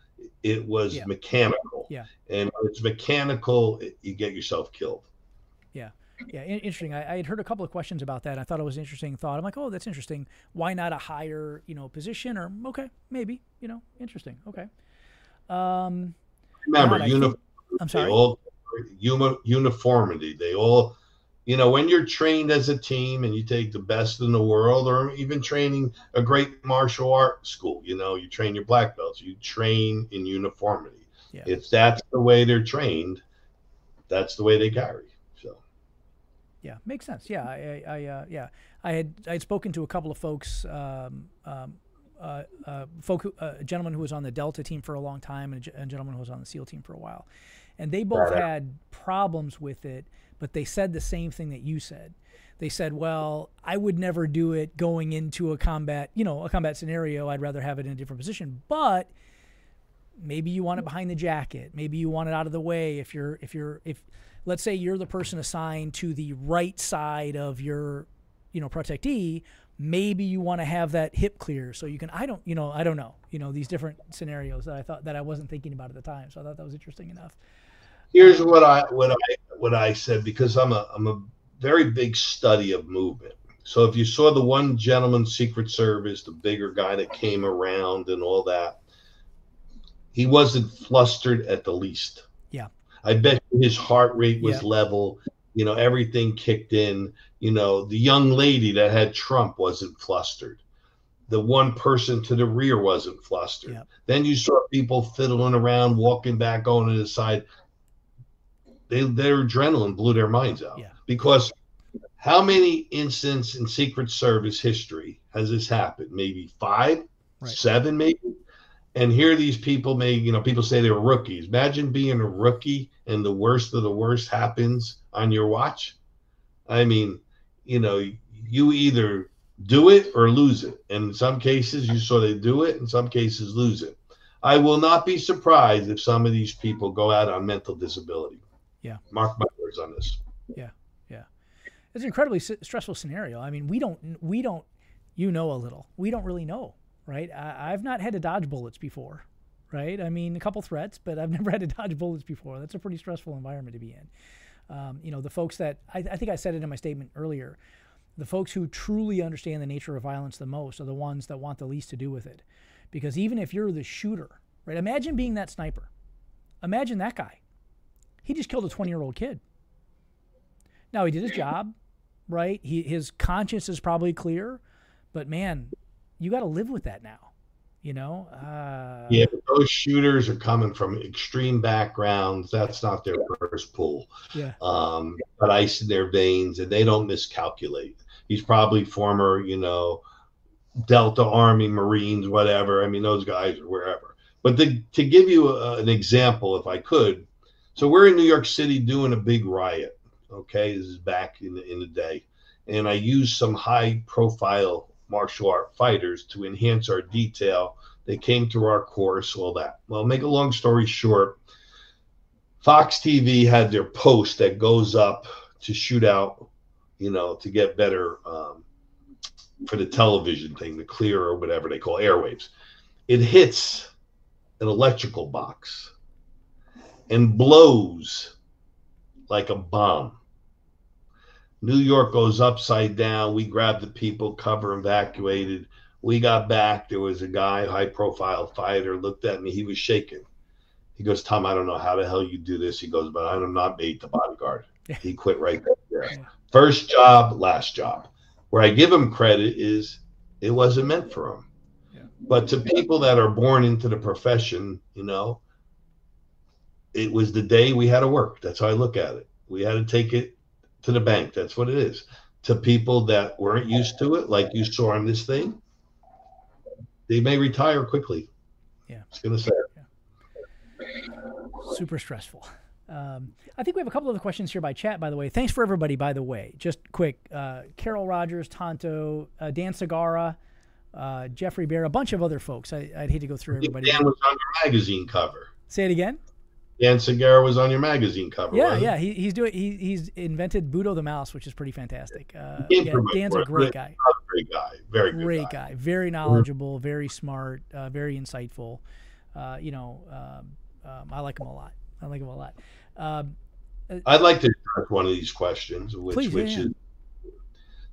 Speaker 3: It was mechanical. Yeah. And when it's mechanical, you get yourself killed.
Speaker 1: Yeah. Yeah. Interesting. I had heard a couple of questions about that. I thought it was an interesting thought. I'm like, oh, that's interesting. Why not a higher, position or okay, maybe, interesting. Okay.
Speaker 3: Remember,
Speaker 1: I'm sorry.
Speaker 3: Uniformity. They all, when you're trained as a team and you take the best in the world, or even training a great martial art school, you train your black belts, you train in uniformity. Yeah. If that's the way they're trained, that's the way they carry. So.
Speaker 1: Yeah, makes sense. Yeah, I had spoken to a couple of folks, a gentleman who was on the Delta team for a long time and a gentleman who was on the SEAL team for a while. And they both had problems with it, but they said the same thing that you said. They said, well, I would never do it going into a combat scenario. I'd rather have it in a different position. But maybe you want it behind the jacket. Maybe you want it out of the way. If let's say you're the person assigned to the right side of your, protectee, maybe you want to have that hip clear so you can, I don't know, these different scenarios that I thought that I wasn't thinking about at the time. So I thought that was interesting enough.
Speaker 3: Here's what I said, because I'm a very big study of movement. So if you saw the one gentleman, Secret Service, the bigger guy that came around and all that, he wasn't flustered at the least.
Speaker 1: Yeah.
Speaker 3: I bet his heart rate was level, everything kicked in. The young lady that had Trump wasn't flustered. The one person to the rear wasn't flustered. Yep. Then you saw people fiddling around, walking back, going to the side. Their adrenaline blew their minds out. Yeah. Because how many incidents in Secret Service history has this happened? Maybe 5, 7, maybe. And here these people people say they were rookies. Imagine being a rookie and the worst of the worst happens on your watch. I mean, you either do it or lose it. And in some cases, you saw they do it. In some cases, lose it. I will not be surprised if some of these people go out on mental disability.
Speaker 1: Yeah.
Speaker 3: Mark my words on this.
Speaker 1: Yeah. Yeah. It's an incredibly stressful scenario. I mean, we don't, a little. We don't really know, right? I've not had to dodge bullets before, right? I mean, a couple threats, but I've never had to dodge bullets before. That's a pretty stressful environment to be in. The folks that, I think I said it in my statement earlier, the folks who truly understand the nature of violence the most are the ones that want the least to do with it. Because even if you're the shooter, right? Imagine being that sniper. Imagine that guy. He just killed a 20-year-old kid. Now, he did his job, right? His conscience is probably clear, but man, you got to live with that now. You know,
Speaker 3: yeah, but those shooters are coming from extreme backgrounds. That's not their first pull.
Speaker 1: Yeah.
Speaker 3: Got ice in their veins, and they don't miscalculate. He's probably former, Delta Army, Marines, whatever. I mean, those guys are wherever. But to give you an example, if I could, so we're in New York City doing a big riot. Okay, this is back in the day, and I used some high-profile martial art fighters to enhance our detail. They came through our course, all that. Well, make a long story short, Fox TV had their post that goes up to shoot out, to get better for the television thing, the clear or whatever they call airwaves. It hits an electrical box and blows like a bomb. New York goes upside down. We grabbed the people, cover evacuated. We got back. There was a guy, high-profile fighter, looked at me. He was shaking. He goes, Tom, I don't know how the hell you do this. He goes, but I'm not made to bodyguard. Yeah. He quit right there. Yeah. First job, last job. Where I give him credit is it wasn't meant for him. Yeah. But to people that are born into the profession, it was the day we had to work. That's how I look at it. We had to take it to the bank. That's what it is. To people that weren't used to it, like you saw on this thing, they may retire quickly.
Speaker 1: Yeah.
Speaker 3: I was going to say.
Speaker 1: Yeah. Super stressful. I think we have a couple of questions here by chat, by the way. Thanks for everybody, by the way. Just quick. Carol Rogers, Tonto, Dan Segara, Jeffrey Bear, a bunch of other folks. I'd hate to go through everybody.
Speaker 3: Dan was on your magazine cover.
Speaker 1: Say it again?
Speaker 3: Dan Segara was on your magazine cover.
Speaker 1: Yeah. He's invented Budo the Mouse, which is pretty fantastic. Dan's a great guy.
Speaker 3: Great guy. Very good
Speaker 1: great guy. Very knowledgeable, very smart, very insightful. I like him a lot.
Speaker 3: I'd like to ask one of these questions, which is,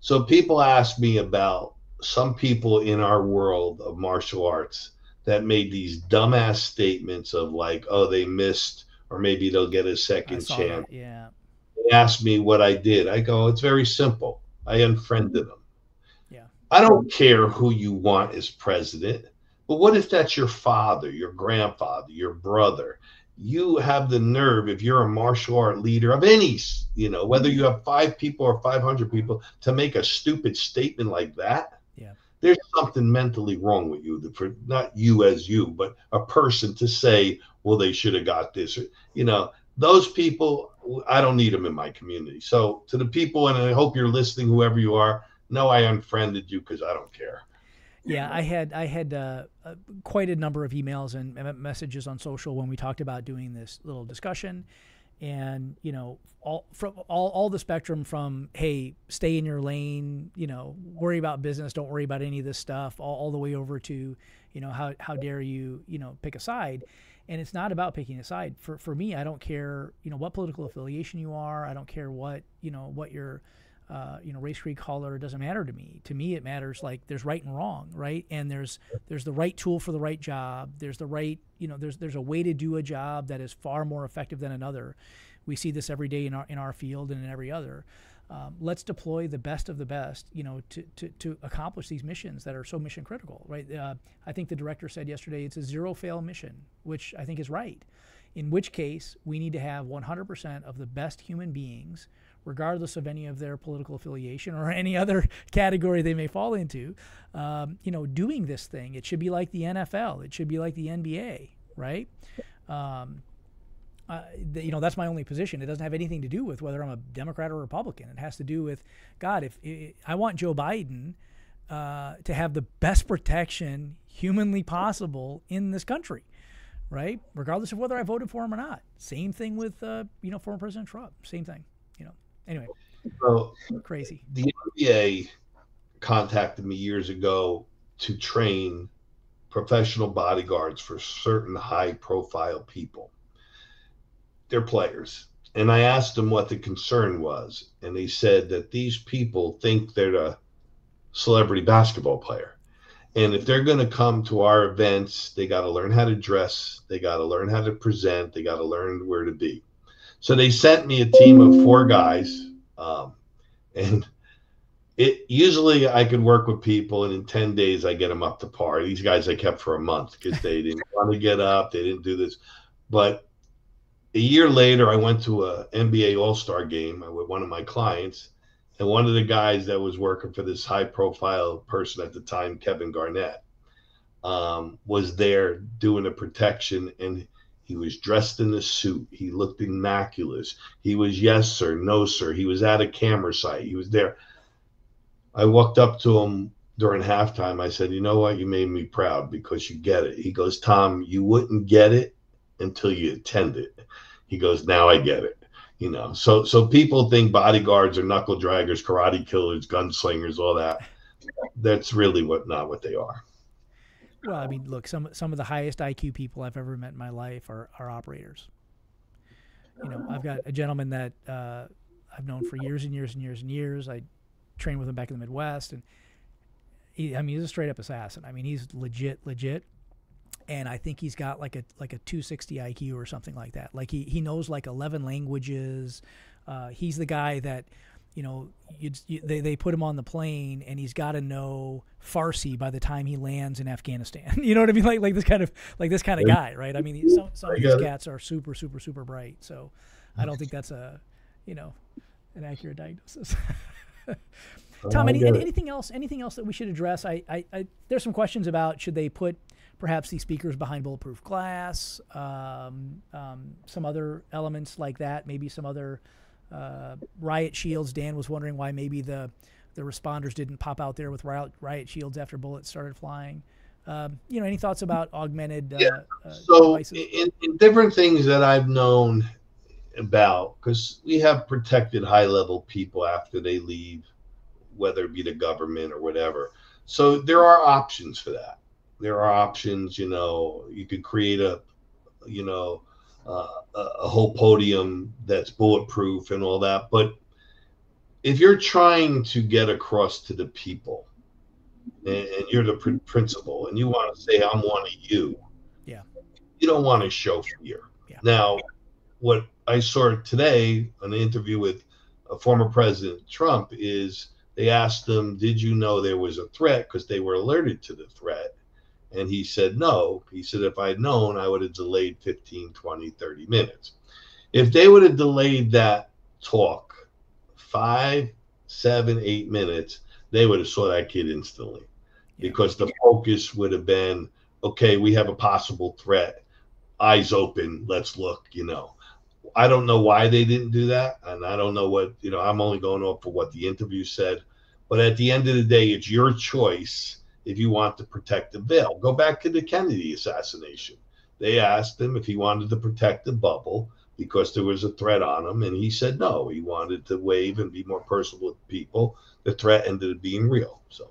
Speaker 3: so people ask me about some people in our world of martial arts that made these dumbass statements of like, oh, they missed, or maybe they'll get a second chance.
Speaker 1: Yeah.
Speaker 3: They ask me what I did. I go, it's very simple. I unfriended them.
Speaker 1: Yeah.
Speaker 3: I don't care who you want as president, but what if that's your father, your grandfather, your brother? You have the nerve, if you're a martial art leader of any, whether you have 5 people or 500 people, to make a stupid statement like that.
Speaker 1: Yeah.
Speaker 3: There's something mentally wrong with you, for not you as you, but a person to say, well, they should have got this. Those people, I don't need them in my community. So to the people, and I hope you're listening, whoever you are, no, I unfriended you because I don't care.
Speaker 1: Yeah, I had quite a number of emails and messages on social when we talked about doing this little discussion, and all the spectrum from, hey, stay in your lane, worry about business, don't worry about any of this stuff, all the way over to, how dare you, pick a side. And it's not about picking a side. For me, I don't care, what political affiliation you are. I don't care what your race, creed, color. It doesn't matter to me. To me, it matters, like, there's right and wrong, right? And there's the right tool for the right job. There's the right, there's a way to do a job that is far more effective than another. We see this every day in our field and in every other. Let's deploy the best of the best, to accomplish these missions that are so mission critical, right? I think the director said yesterday it's a zero-fail mission, which I think is right. In which case, we need to have 100% of the best human beings, regardless of any of their political affiliation or any other category they may fall into, doing this thing. It should be like the NFL. It should be like the NBA, right? That's my only position. It doesn't have anything to do with whether I'm a Democrat or Republican. It has to do with, God, if I want Joe Biden to have the best protection humanly possible in this country, right? Regardless of whether I voted for him or not. Same thing with, former President Trump. Same thing, Anyway,
Speaker 3: so
Speaker 1: crazy.
Speaker 3: The NBA contacted me years ago to train professional bodyguards for certain high-profile people. They're players. And I asked them what the concern was. And they said that these people think they're a celebrity basketball player. And if they're going to come to our events, they got to learn how to dress. They got to learn how to present. They got to learn where to be. So they sent me a team of 4 guys. And It usually I could work with people, and in 10 days I get them up to par. These guys I kept for a month because they didn't want to get up, they didn't do this. But a year later, I went to a NBA All-Star game with one of my clients, and one of the guys that was working for this high-profile person at the time, Kevin Garnett, was there doing a protection, and he was dressed in a suit. He looked immaculate. He was yes, sir, no, sir. He was at a camera site. He was there. I walked up to him during halftime. I said, you know what? You made me proud because you get it. He goes, Tom, you wouldn't get it until you attend it. He goes, now I get it. You know, so people think bodyguards are knuckle draggers, karate killers, gunslingers, all that. That's really not what they are.
Speaker 1: Well, I mean, look, some of the highest IQ people I've ever met in my life are operators. You know, I've got a gentleman that I've known for years and years and years and years. I trained with him back in the Midwest, and he's a straight up assassin. I mean, he's legit. And I think he's got like a 260 IQ or something like that. Like he knows like 11 languages. He's the guy that, you know, they put him on the plane and he's got to know Farsi by the time he lands in Afghanistan. You know what I mean? Like this kind of guy, right? I mean, some of these cats are super, super, super bright. So I don't think that's an accurate diagnosis. Tom, anything else that we should address? There's some questions about should they put perhaps these speakers behind bulletproof glass, some other elements like that, maybe some other riot shields. Dan was wondering why maybe the responders didn't pop out there with riot shields after bullets started flying. You know, any thoughts about augmented devices?
Speaker 3: In different things that I've known about, because we have protected high-level people after they leave, whether it be the government or whatever. So there are options for that. There are options, you know, you could create a whole podium that's bulletproof and all that. But if you're trying to get across to the people and you're the principal and you want to say, I'm one of you, you don't want to show fear. Now, what I saw today, an interview with former President Trump, is they asked him, did you know there was a threat? Because they were alerted to the threat. And he said, no. He said, if I'd known, I would have delayed 15, 20, 30 minutes. If they would have delayed that talk 5, 7, 8 minutes, they would have saw that kid instantly. Because the focus would have been, okay, we have a possible threat. Eyes open. Let's look, you know. I don't know why they didn't do that. And I don't know what, you know, I'm only going off for what the interview said. But at the end of the day, it's your choice if you want to protect the veil. Go back to the Kennedy assassination. They asked him if he wanted to protect the bubble because there was a threat on him. And he said no. He wanted to wave and be more personal with people. The threat ended up being real. So.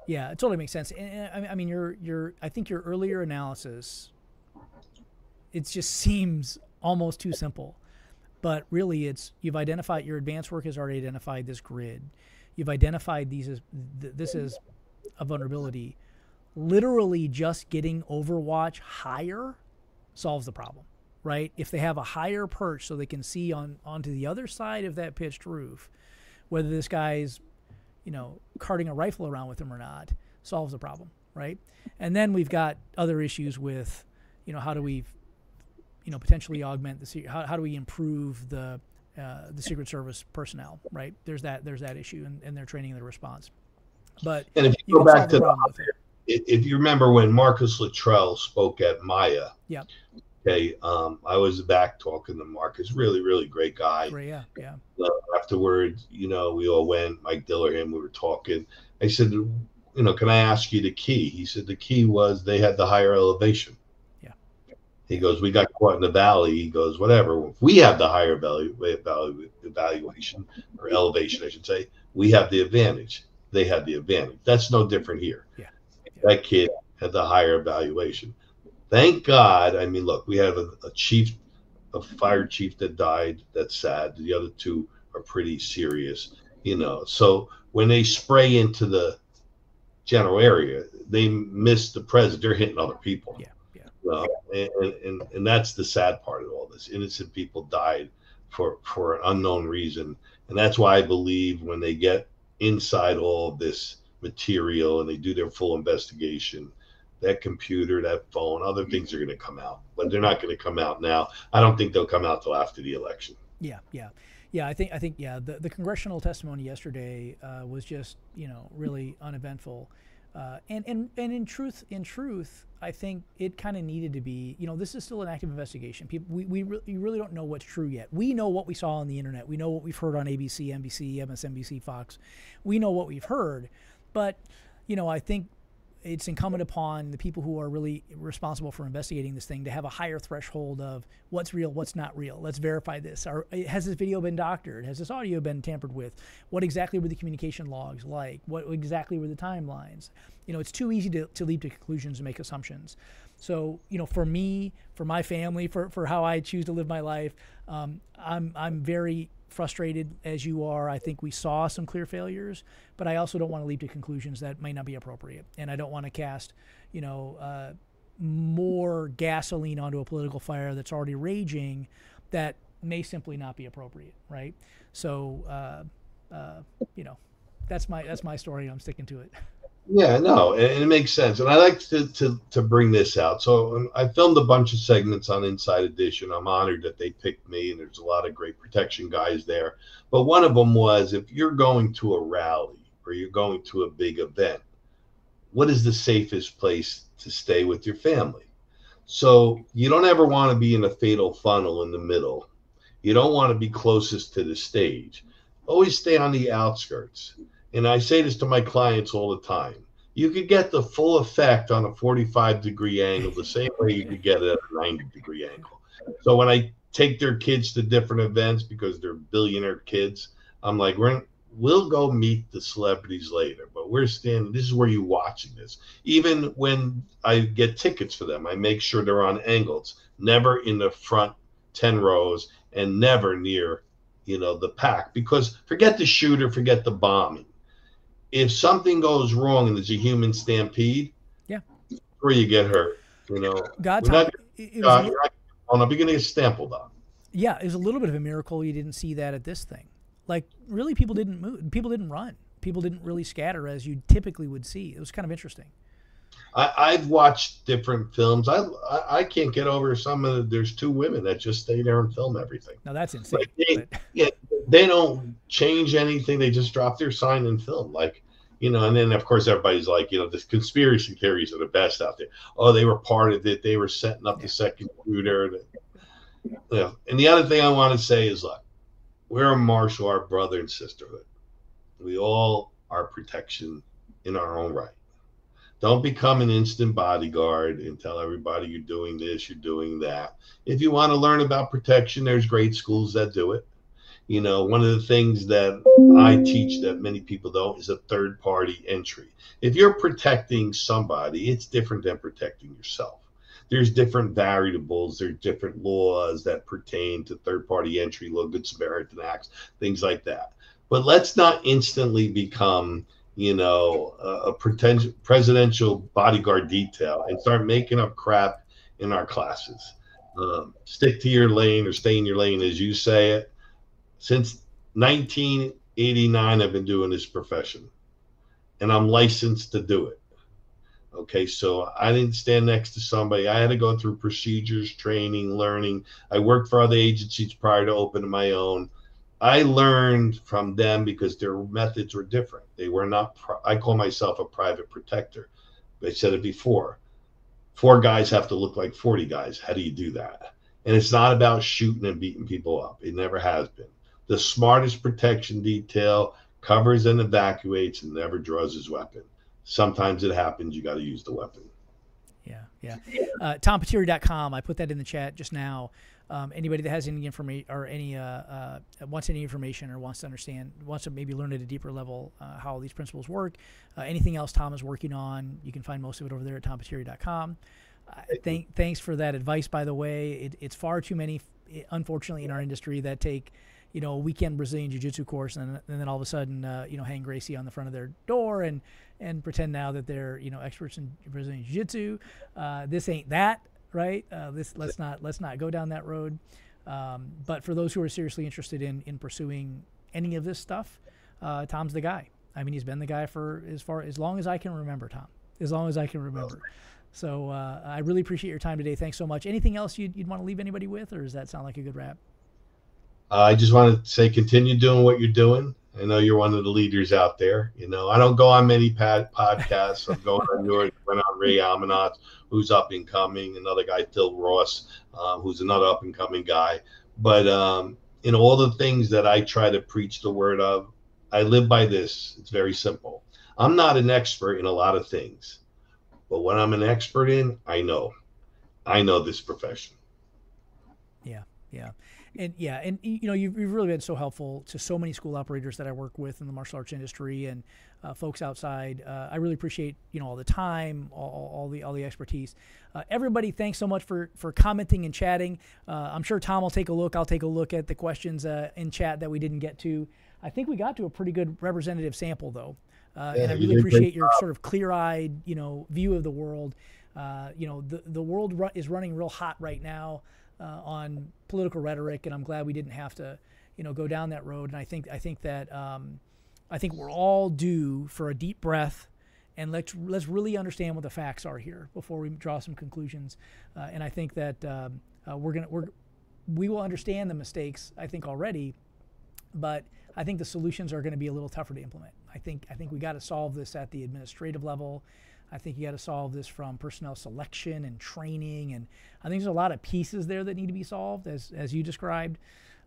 Speaker 1: Yeah, it totally makes sense. And I mean, I think your earlier analysis, it just seems almost too simple, but really you've identified, your advanced work has already identified this grid. You've identified this is a vulnerability. Literally just getting Overwatch higher solves the problem, right? If they have a higher perch so they can see onto the other side of that pitched roof, whether this guy's, you know, carting a rifle around with him or not, solves the problem, right? And then we've got other issues with, you know, how do we, you know, potentially augment how do we improve the Secret Service personnel, right? There's that issue and their training and their response. But
Speaker 3: and if you go back to if you remember when Marcus Luttrell spoke at Maya, okay, I was back talking to Marcus, really, really great guy.
Speaker 1: Yeah.
Speaker 3: Afterwards, you know, we all went, Mike Dillerham, we were talking. I said, you know, can I ask you the key? He said the key was they had the higher elevation. He goes, we got caught in the valley. He goes, whatever. If we have the higher evaluation or elevation, I should say, we have the advantage. They had the advantage. That's no different here. That kid had the higher evaluation. Thank God. I mean, look, we have a fire chief that died. That's sad. The other two are pretty serious, you know. So when they spray into the general area, they miss the president. They're hitting other people. And that's the sad part of all this. Innocent people died for an unknown reason. And that's why I believe when they get inside all of this material and they do their full investigation, that computer, that phone, other things are going to come out, but they're not going to come out now. I don't think they'll come out till after the election.
Speaker 1: Yeah. I think the congressional testimony yesterday was just really uneventful, and in truth, I think it kind of needed to be. This is still an active investigation. People, we really don't know what's true yet. We know what we saw on the internet. We know what we've heard on ABC, NBC, MSNBC, Fox. We know what we've heard, but I think it's incumbent upon the people who are really responsible for investigating this thing to have a higher threshold of what's real, what's not real. Let's verify this. Has this video been doctored? Has this audio been tampered with? What exactly were the communication logs like? What exactly were the timelines? It's too easy to leap to conclusions and make assumptions. So, for me, for my family, for how I choose to live my life, I'm very frustrated as you are. I think we saw some clear failures, but I also don't want to leap to conclusions that may not be appropriate. And I don't want to cast, more gasoline onto a political fire that's already raging that may simply not be appropriate, right? So, that's my story. I'm sticking to it.
Speaker 3: Yeah, no, and it makes sense. And I like to bring this out. So I filmed a bunch of segments on Inside Edition. I'm honored that they picked me, and there's a lot of great protection guys there. But one of them was, if you're going to a rally or you're going to a big event, what is the safest place to stay with your family? So you don't ever want to be in a fatal funnel in the middle. You don't want to be closest to the stage. Always stay on the outskirts. And I say this to my clients all the time. You could get the full effect on a 45-degree angle the same way you could get it at a 90-degree angle. So when I take their kids to different events because they're billionaire kids, I'm like, we'll go meet the celebrities later, but we're standing, this is where you're watching this. Even when I get tickets for them, I make sure they're on angles, never in the front 10 rows and never near, the pack, because forget the shooter, forget the bombing. If something goes wrong and there's a human stampede, where you get hurt,
Speaker 1: God,
Speaker 3: you're not going to get stampled on.
Speaker 1: Yeah, it was a little bit of a miracle you didn't see that at this thing. Like, really, people didn't move. People didn't run. People didn't really scatter as you typically would see. It was kind of interesting.
Speaker 3: I've watched different films. I can't get over there's two women that just stay there and film everything.
Speaker 1: Now that's insane.
Speaker 3: They don't change anything. They just drop their sign and film. And then of course everybody's like, the conspiracy theories are the best out there. Oh, they were part of it. They were setting up the second shooter. And the other thing I want to say is, look, we're a martial art brother and sisterhood. We all are protection in our own right. Don't become an instant bodyguard and tell everybody you're doing this, you're doing that. If you want to learn about protection, there's great schools that do it. One of the things that I teach that many people don't is a third-party entry. If you're protecting somebody, it's different than protecting yourself. There's different variables. There's different laws that pertain to third-party entry law, Good Samaritan Acts, things like that. But let's not instantly become a presidential bodyguard detail and start making up crap in our classes. Stick to your lane or stay in your lane, as you say it. Since 1989, I've been doing this profession, and I'm licensed to do it. Okay, so I didn't stand next to somebody. I had to go through procedures, training, learning. I worked for other agencies prior to opening my own. I learned from them because their methods were different. They were not, I call myself a private protector. I said it before. 4 guys have to look like 40 guys. How do you do that? And it's not about shooting and beating people up. It never has been. The smartest protection detail covers and evacuates and never draws his weapon. Sometimes it happens. You got to use the weapon.
Speaker 1: Yeah. TomPatiri.com. I put that in the chat just now. Anybody that has any information or wants any information or wants to maybe learn at a deeper level how these principles work, anything else Tom is working on, you can find most of it over there at TomPatiri.com. Thanks for that advice, by the way. It's far too many, unfortunately, in our industry that take a weekend Brazilian Jiu-Jitsu course and then all of a sudden, hang Gracie on the front of their door and pretend now that they're, experts in Brazilian Jiu-Jitsu. This ain't that, right? Let's not go down that road. But for those who are seriously interested in pursuing any of this stuff, Tom's the guy. I mean, he's been the guy for as long as I can remember, Tom. As long as I can remember. So I really appreciate your time today. Thanks so much. Anything else you'd want to leave anybody with, or does that sound like a good wrap?
Speaker 3: I just want to say, continue doing what you're doing. I know you're one of the leaders out there. You know, I don't go on many podcasts. I'm going on yours. Went on Ray Amanat, who's up and coming. Another guy, Phil Ross, who's another up and coming guy. But in all the things that I try to preach the word of, I live by this. It's very simple. I'm not an expert in a lot of things, but what I'm an expert in, I know this profession.
Speaker 1: Yeah. And you know, you've really been so helpful to so many school operators that I work with in the martial arts industry and folks outside. I really appreciate, you know, all the time, all the expertise. Everybody, thanks so much for commenting and chatting. I'm sure Tom will take a look. I'll take a look at the questions in chat that we didn't get to. I think we got to a pretty good representative sample, though. And I really appreciate your sort of clear-eyed, you know, view of the world. You know, the world is running real hot right now on political rhetoric, and I'm glad we didn't have to, you know, go down that road. And I think we're all due for a deep breath, and let's really understand what the facts are here before we draw some conclusions. And I think that we will understand the mistakes, I think, already, but I think the solutions are going to be a little tougher to implement. I think we got to solve this at the administrative level. I think you got to solve this from personnel selection and training, and I think there's a lot of pieces there that need to be solved, as you described.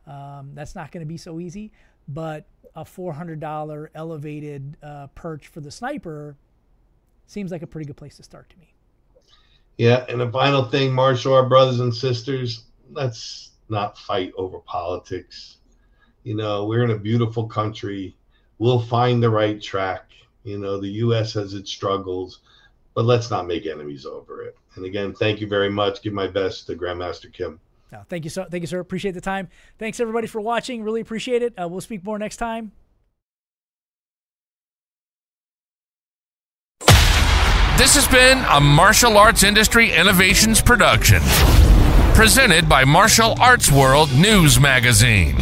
Speaker 1: That's not going to be so easy, but a $400 elevated perch for the sniper seems like a pretty good place to start to me.
Speaker 3: Yeah, and the final thing, martial art brothers and sisters, let's not fight over politics. You know, we're in a beautiful country. We'll find the right track. You know, the U.S. has its struggles, but let's not make enemies over it. And again, thank you very much. Give my best to Grandmaster Kim.
Speaker 1: Thank you, sir. Appreciate the time. Thanks, everybody, for watching. Really appreciate it. We'll speak more next time.
Speaker 2: This has been a Martial Arts Industry Innovations production, presented by Martial Arts World News Magazine.